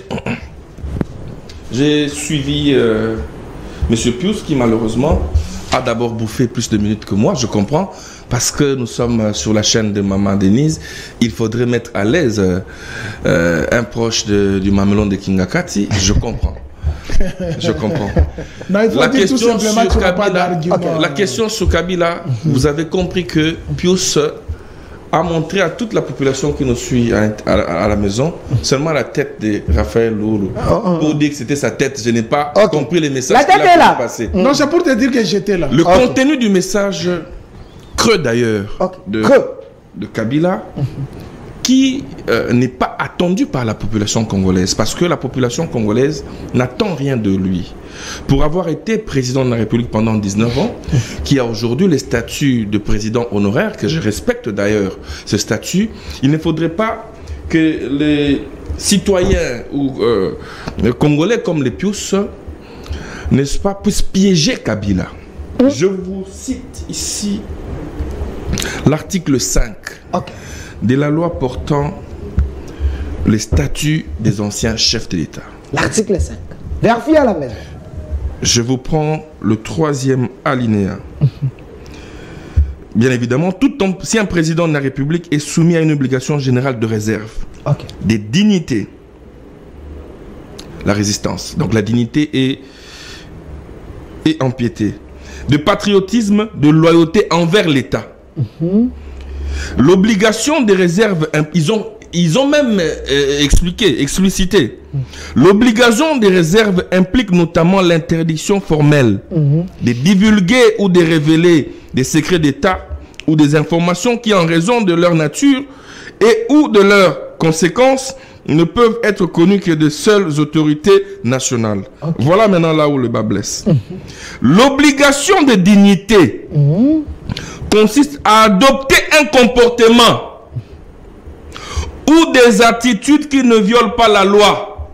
j'ai suivi M. Pius qui malheureusement a d'abord bouffé plus de minutes que moi, je comprends, parce que nous sommes sur la chaîne de Maman Denise, il faudrait mettre à l'aise un proche du mamelon de Kingakati, je comprends. Je comprends. Non, il faut la, dire question tout simplement sur Kabila, okay. La question sur Kabila, vous avez compris que Pius a montré à toute la population qui nous suit à la maison seulement la tête de Raphaël Loulou. Pour dire que c'était sa tête, je n'ai pas compris les messages qu'il a passé. Non, c'est pour te dire que j'étais là. Le contenu du message, creux d'ailleurs, de Kabila, qui n'est pas attendu par la population congolaise, parce que la population congolaise n'attend rien de lui. Pour avoir été président de la République pendant 19 ans, qui a aujourd'hui le statut de président honoraire, que je respecte d'ailleurs ce statut, il ne faudrait pas que les citoyens ou les Congolais comme les Pius, n'est-ce pas, puissent piéger Kabila. Je vous cite ici l'article 5 de la loi portant les statuts des anciens chefs de l'État. L'article 5. Vérifiez à la maison. Je vous prends le 3e alinéa. Bien évidemment, si un président de la République est soumis à une obligation générale de réserve, des dignités, la résistance, donc la dignité est empiétée, de patriotisme, de loyauté envers l'État. L'obligation des réserves, ils ont même explicité. L'obligation des réserves implique notamment l'interdiction formelle de divulguer ou de révéler des secrets d'État ou des informations qui, en raison de leur nature et ou de leurs conséquences, ne peuvent être connues que de seules autorités nationales. Voilà maintenant là où le bas blesse. L'obligation de dignité consiste à adopter un comportement ou des attitudes qui ne violent pas la loi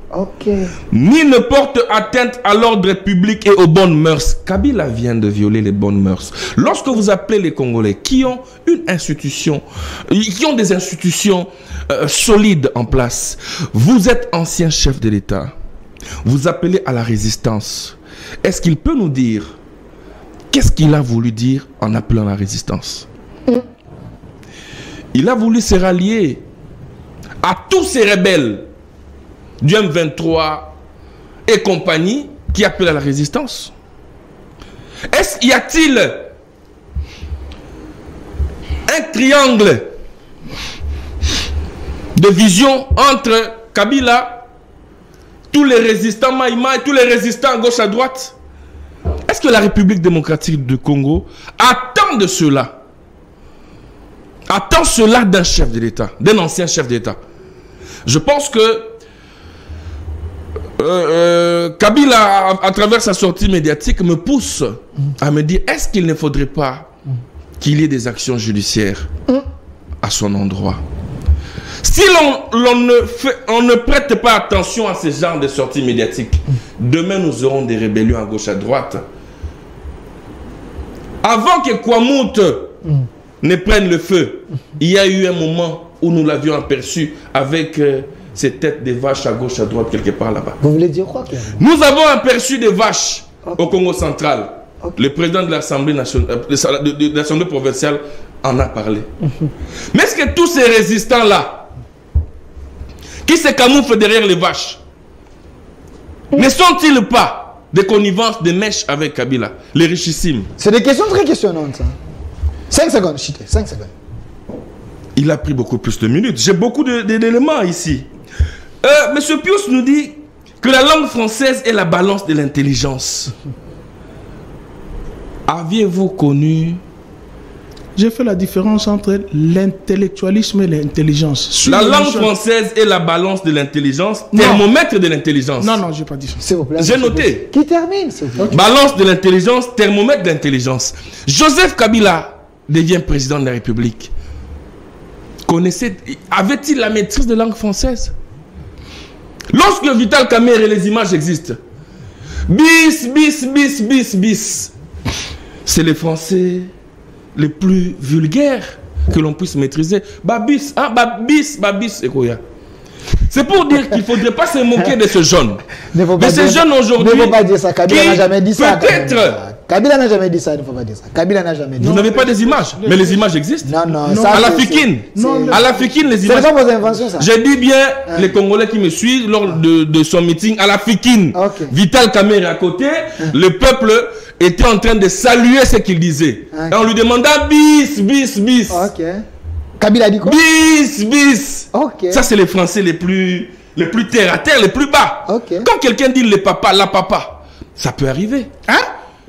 ni ne porte atteinte à l'ordre public et aux bonnes mœurs. Kabila vient de violer les bonnes mœurs. Lorsque vous appelez les Congolais qui ont une institution, qui ont des institutions solides en place, vous êtes ancien chef de l'État, vous appelez à la résistance. Est-ce qu'il peut nous dire qu'est-ce qu'il a voulu dire en appelant la résistance? Il a voulu se rallier à tous ces rebelles du M23 et compagnie qui appellent à la résistance. Y a-t-il un triangle de vision entre Kabila, tous les résistants Maïma et tous les résistants à gauche à droite? Est-ce que la République démocratique du Congo attend de cela? Attend cela d'un chef de l'État, d'un ancien chef d'État? Je pense que Kabila, à travers sa sortie médiatique, me pousse à me dire, est-ce qu'il ne faudrait pas qu'il y ait des actions judiciaires à son endroit? Si on ne prête pas attention à ce genre de sorties médiatiques, demain nous aurons des rébellions à gauche à droite. Avant que Kwamout ne prenne le feu, il y a eu un moment où nous l'avions aperçu avec ces têtes de vaches à gauche à droite quelque part là-bas. Vous voulez dire quoi? Nous avons aperçu des vaches au Congo central. Le président de l'Assemblée nationale, de l'Assemblée provinciale en a parlé. Mais est-ce que tous ces résistants-là, qui se camouflent derrière les vaches, ne sont-ils pas des connivences, des mèches avec Kabila, les richissimes? C'est des questions très questionnantes, ça. 5 secondes, Chité, 5 secondes. Il a pris beaucoup plus de minutes. J'ai beaucoup d'éléments ici. Monsieur Pius nous dit que la langue française est la balance de l'intelligence. Aviez-vous connu... J'ai fait la différence entre l'intellectualisme et l'intelligence. La langue française est la balance de l'intelligence, thermomètre de l'intelligence. Non, je n'ai pas dit ça. J'ai noté. Qui termine, s'il vous plaît. Balance de l'intelligence, thermomètre de l'intelligence. Joseph Kabila devient président de la République. Avait-il la maîtrise de langue française? Lorsque Vital Kamerhe et les images existent, bis, bis, bis, bis, bis, c'est les Français les plus vulgaires que l'on puisse maîtriser. Babis, babis, babis, et quoi? C'est pour dire qu'il ne faudrait pas se moquer de ce jeune. Mais ces jeunes aujourd'hui... Ne faut pas dire ça, Kabila n'a jamais dit ça. Peut-être... Kabila n'a jamais dit ça, il ne faut pas dire ça. Kabila n'a jamais dit ça. Vous n'avez pas des images, mais les images existent. Non. À la Fikine. À la Fikine, les images... C'est pas vos inventions, ça. J'ai dit bien les Congolais qui me suivent lors de son meeting à la Fikine. Vital Kamerhe à côté, le peuple était en train de saluer ce qu'il disait. Et on lui demanda bis, bis, bis. Kabila dit quoi? Bis, bis. Ça, c'est les Français les plus terre à terre, les plus bas. Quand quelqu'un dit le papa, la papa, ça peut arriver.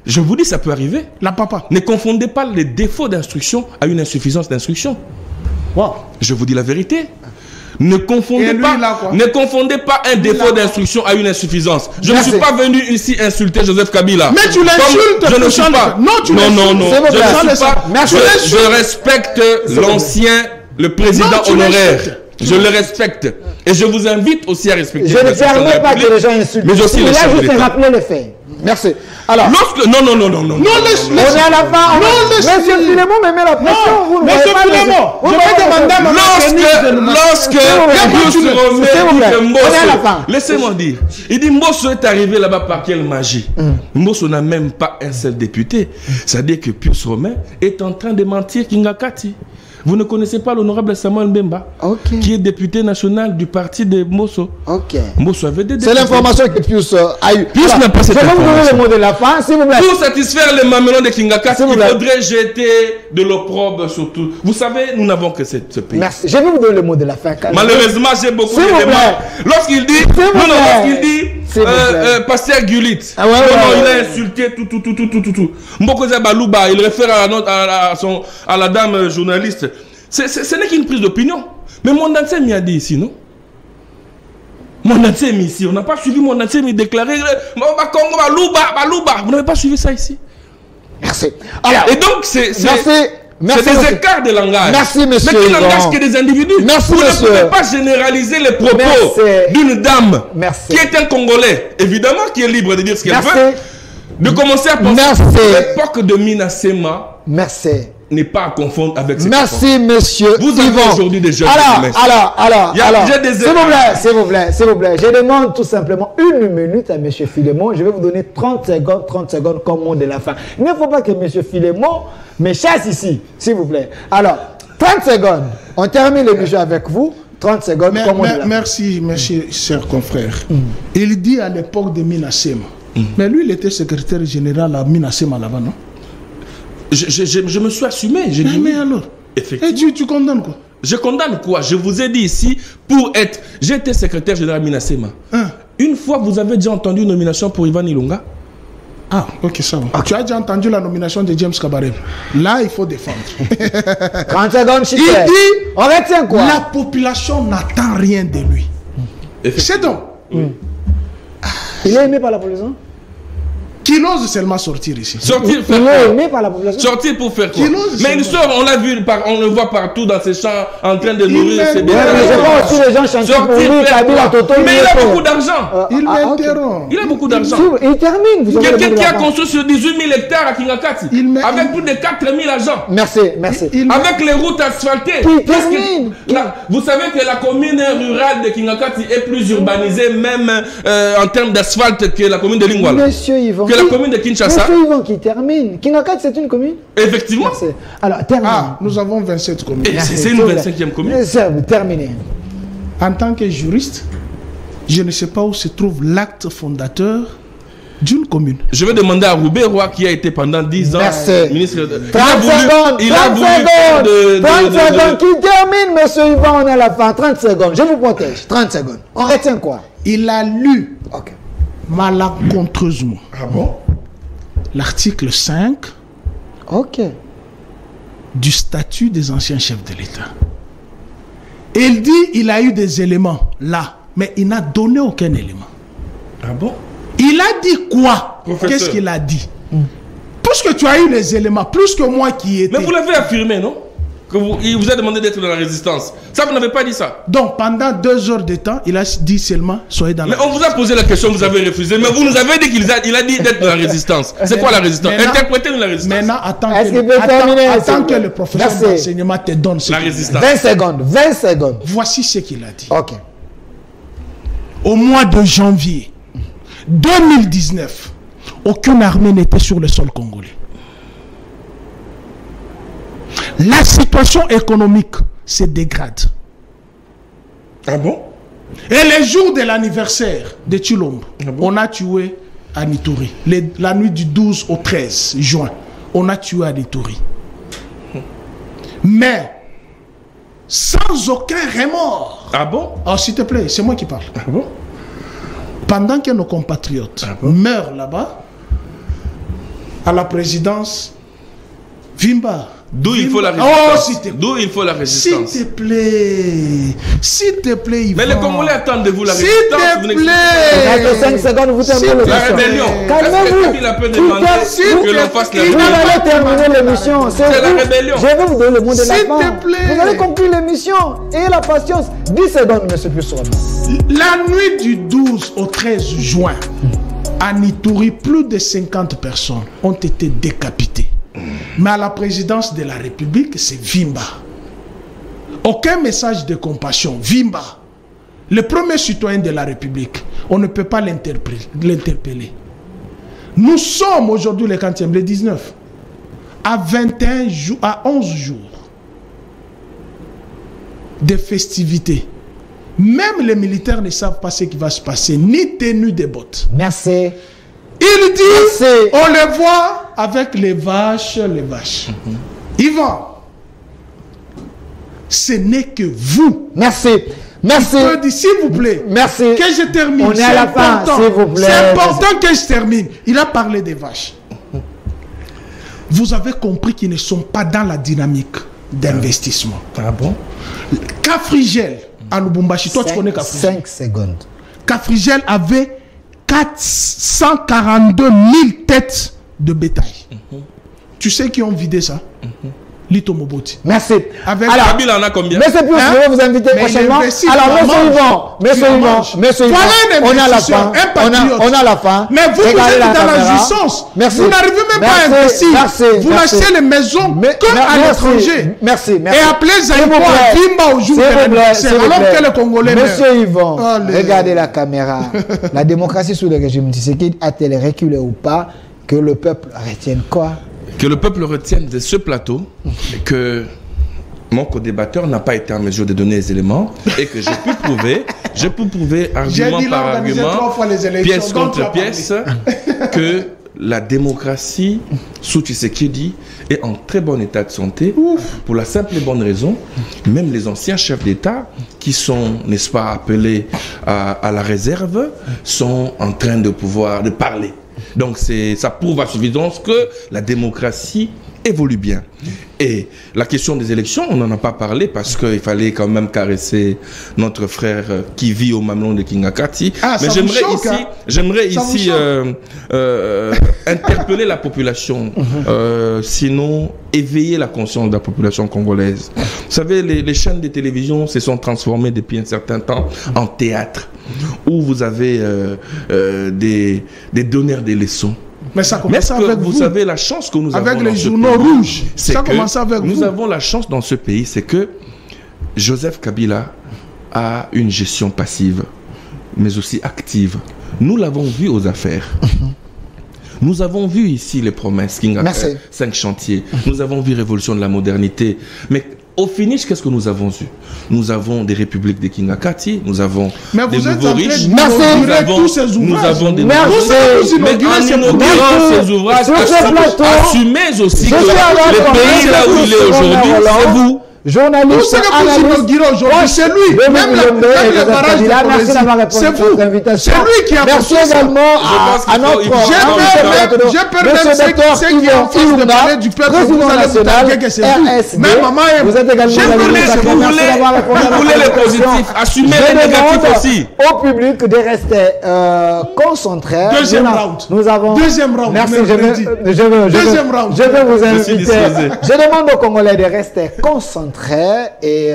Je vous dis, ça peut arriver. La papa. Ne confondez pas les défauts d'instruction à une insuffisance d'instruction. Je vous dis la vérité. Ne confondez pas un défaut d'instruction à une insuffisance. Je ne suis pas venu ici insulter Joseph Kabila. Mais tu l'insultes. Je ne suis pas. Non. Je respecte l'ancien, le président honoraire. Je le respecte. Et je vous invite aussi à respecter. Je ne permets pas que les gens insultent. Mais aussi le chef de l'État. Rappeler les faits. Merci. Alors, non. On est à la fin. Monsieur Filemon me met la pression. Monsieur Filemon, je vais demander à lorsque laissez-moi dire. Il dit Mbosso est arrivé là-bas par quelle magie? Mbosso n'a même pas un seul député. C'est-à-dire que Pius Romain est en train de mentir Kingakati. Vous ne connaissez pas l'honorable Samuel Mbemba, qui est député national du parti de Mbosso. Mbosso avait des députés. C'est l'information que Pius a eu. Pius n'a pas cette information. Je vais vous donner le mot de la fin, s'il vous plaît. Pour satisfaire les mamelons de Kingakati, il faudrait jeter de l'opprobre sur tout. Vous savez, nous n'avons que ce pays. Merci. Je vais vous donner le mot de la fin. Malheureusement, j'ai beaucoup d'éléments. Lorsqu'il dit, Pasteur Gulit, il a insulté tout. Mbokoza Balouba, il réfère à la dame journaliste. Ce n'est qu'une prise d'opinion. Mais mon ancien m'y a dit ici, non? Mon ancien m'y ici, on n'a pas suivi mon ancien m'y déclaré. Balouba. Vous n'avez pas suivi ça ici? Merci. Et donc, c'est... Merci. C'est des écarts de langage. Merci, monsieur. Mais qui langage que des individus. Merci, vous monsieur. ne pouvez pas généraliser les propos d'une dame qui est un Congolais, évidemment qui est libre de dire ce qu'elle veut, de commencer à penser que l'époque de Minasema n'est pas à confondre avec cette Merci, monsieur. Vous avez aujourd'hui des jeunes. Alors, s'il vous plaît, je demande tout simplement 1 minute à monsieur Philémon. Je vais vous donner 30 secondes comme mot de la fin. Il ne faut pas que monsieur Philémon me chasse ici, s'il vous plaît. Alors, 30 secondes. On termine l'émission avec vous. 30 secondes comme mot de la fin. Merci, cher confrère. Il dit à l'époque de Minasema. Mais lui, il était secrétaire général à Minasema là-bas, non? Je me suis assumé. Je dis, mais alors, effectivement. Et tu condamnes quoi? Je condamne quoi? Je vous ai dit ici, pour être... J'étais secrétaire général Minasema. Une fois, vous avez déjà entendu une nomination pour Ivan Ilunga? Ah, ok, ça va. Tu as déjà entendu la nomination de James Kabarebe? Là, il faut défendre. 30 secondes, il dit, on retient quoi? La population n'attend rien de lui. C'est donc. Il est aimé par la population? Qu'il ose seulement sortir ici. Sortir, il est aimé par la population. Sortir pour faire quoi? Mais il sort, on l'a vu, on le voit partout dans ses champs, en train de nourrir ses bébés. Je vois aussi les gens chanter pour lui, Kabila Toto. Mais il a beaucoup d'argent. Il m'interrompt. Il a beaucoup d'argent. Il termine. Quelqu'un qui a construit sur 18 000 hectares à Kingakati, avec plus de 4 000 agents. Merci. Avec les routes asphaltées. Vous savez que la commune rurale de Kingakati est plus urbanisée, même en termes d'asphalte, que la commune de Lingwala. Monsieur Yvan. Que la commune de Kinshasa. Monsieur Yvan qui termine. Kingakati, c'est une commune? Effectivement. Merci. Alors, termine. Nous avons 27 communes. C'est une 25e commune. Terminé. En tant que juriste, je ne sais pas où se trouve l'acte fondateur d'une commune. Je vais demander à Roubé Roy, qui a été pendant 10 ans ministre de... 30 secondes. Qui termine, monsieur Yvan, on est à la fin. 30 secondes. Je vous protège. 30 secondes. On retient quoi? Il a lu malencontreusement l'article 5 du statut des anciens chefs de l'État. Il dit il a eu des éléments là, mais il n'a donné aucun élément. Il a dit quoi? Qu'est-ce qu'il a dit? Puisque tu as eu les éléments, plus que moi qui étais. Mais vous l'avez affirmé, non? Il vous a demandé d'être dans la résistance. Ça, vous n'avez pas dit ça. Donc, pendant 2 heures de temps, il a dit seulement soyez dans la résistance. Mais on vous a posé la question, vous avez refusé. Mais vous nous avez dit qu'il a dit d'être dans la résistance. C'est quoi la résistance? Interprétez-nous la résistance. Maintenant, attends que le professeur d'enseignement te donne la résistance. 20 secondes. Voici ce qu'il a dit. Au mois de janvier 2019, aucune armée n'était sur le sol congolais. La situation économique se dégrade. Et les jours de l'anniversaire de Chilombo, on a tué à Nitouri. La nuit du 12 au 13 juin, on a tué à Nitouri. Mais sans aucun remords. Alors, s'il te plaît, c'est moi qui parle. Pendant que nos compatriotes meurent là-bas, à la présidence, Vimba. D'où il faut la résistance. D'où il faut la résistance. S'il te plaît, Yvan. Mais les Congolais attendent de vous la résistance. S'il te plaît. 5 secondes, vous terminez la rébellion. Calmez-vous. Il a peu demandé que l'on fasse la rébellion. Vous allez terminer l'émission. C'est la rébellion. Je vais vous donner le mot de la fin. S'il te plaît. Vous allez conclure l'émission. Ayez la patience. 10 secondes, monsieur Puissant. La nuit du 12 au 13 juin, à Nitouri, plus de 50 personnes ont été décapitées. Mais à la présidence de la République, c'est Vimba. Aucun message de compassion. Vimba, le premier citoyen de la République, on ne peut pas l'interpeller. Nous sommes aujourd'hui le 40e, le 19, à 21 jours, à 11 jours de festivités. Même les militaires ne savent pas ce qui va se passer, ni tenue des bottes. Merci. Il dit, on les voit avec les vaches. Yvan, ce n'est que vous. Merci. S'il vous plaît. Merci. Que je termine. On est à la fin, s'il vous plaît. C'est important que je termine. Il a parlé des vaches. Vous avez compris qu'ils ne sont pas dans la dynamique d'investissement. Cafrigel, à Lubumbashi, toi tu connais Cafrigel. 5 secondes. Cafrigel avait 442 000 têtes de bétail. Tu sais qui ont vidé ça? Lito Moboti. Merci. Avec Kabila, on a combien? Monsieur Pius, je vais vous inviter prochainement. Alors, monsieur Yvan, on a la fin. On a la fin. Mais vous, vous êtes dans la jouissance. Merci. Vous n'arrivez même pas à investir. Vous achetez les maisons comme à l'étranger. Merci. Et appelez Zaïbo à Bimba au jour de l'anniversaire. Alors que les Congolais meurent. Monsieur Yvan, regardez la caméra. La démocratie sous le régime Tshisekedi a-t-elle reculé ou pas? Que le peuple retienne quoi? Que le peuple retienne de ce plateau que mon co-débatteur n'a pas été en mesure de donner les éléments et que je peux prouver argument par argument, pièce contre pièce, que la démocratie sous Tshisekedi est en très bon état de santé pour la simple et bonne raison, même les anciens chefs d'État qui sont, n'est-ce pas, appelés à la réserve, sont en train de parler. Donc ça prouve à suffisance que la démocratie évolue bien. Et la question des élections, on n'en a pas parlé parce qu'il fallait quand même caresser notre frère qui vit au mamelon de Kingakati. Mais j'aimerais ici interpeller la population, sinon éveiller la conscience de la population congolaise. Vous savez, les chaînes de télévision se sont transformées depuis un certain temps en théâtre, où vous avez des donneurs de leçons. Mais ça commence avec vous. Vous savez la chance que nous avons avec les journaux rouges. Ça commence avec vous. Nous avons la chance dans ce pays, c'est que Joseph Kabila a une gestion passive, mais aussi active. Nous l'avons vu aux affaires. Nous avons vu ici les promesses, 5 chantiers. Nous avons vu Révolution de la modernité. Mais au finish, qu'est-ce que nous avons eu? Nous avons des républiques de Kingakati, nous avons des nouveaux riches, nous avons des nouveaux riches. Mais en inaugurant ces ouvrages, assumez aussi que le pays là où il est aujourd'hui, c'est vous. Journaliste, c'est lui. Même les barrages de c'est vous. C'est lui qui a merci également à notre j'ai peur ceux qui ont fait de parler du peuple national RSD. Vous êtes également vous voulez les positifs, assumez les négatifs aussi. Au public de rester concentré. Deuxième round. Nous avons. Deuxième round. Merci. Je vais vous inviter. Je demande aux Congolais de rester concentrés et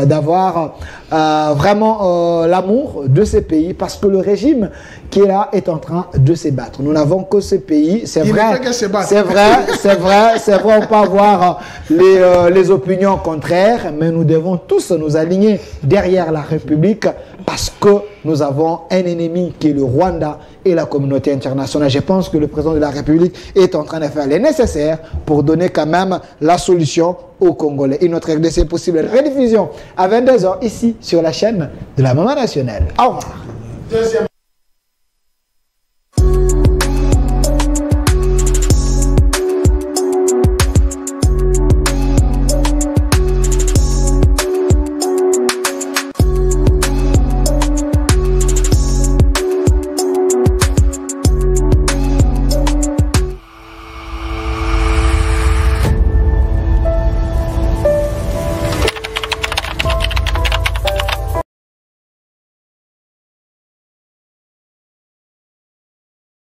d'avoir vraiment l'amour de ces pays parce que le régime qui est là est en train de se battre. Nous n'avons que ce pays, c'est vrai, on peut avoir les opinions contraires, mais nous devons tous nous aligner derrière la République parce que nous avons un ennemi qui est le Rwanda et la communauté internationale. Je pense que le président de la République est en train de faire le nécessaire pour donner quand même la solution aux Congolais. Et notre RDC possible rediffusion à 22h ici sur la chaîne de la Maman Nationale. Au revoir.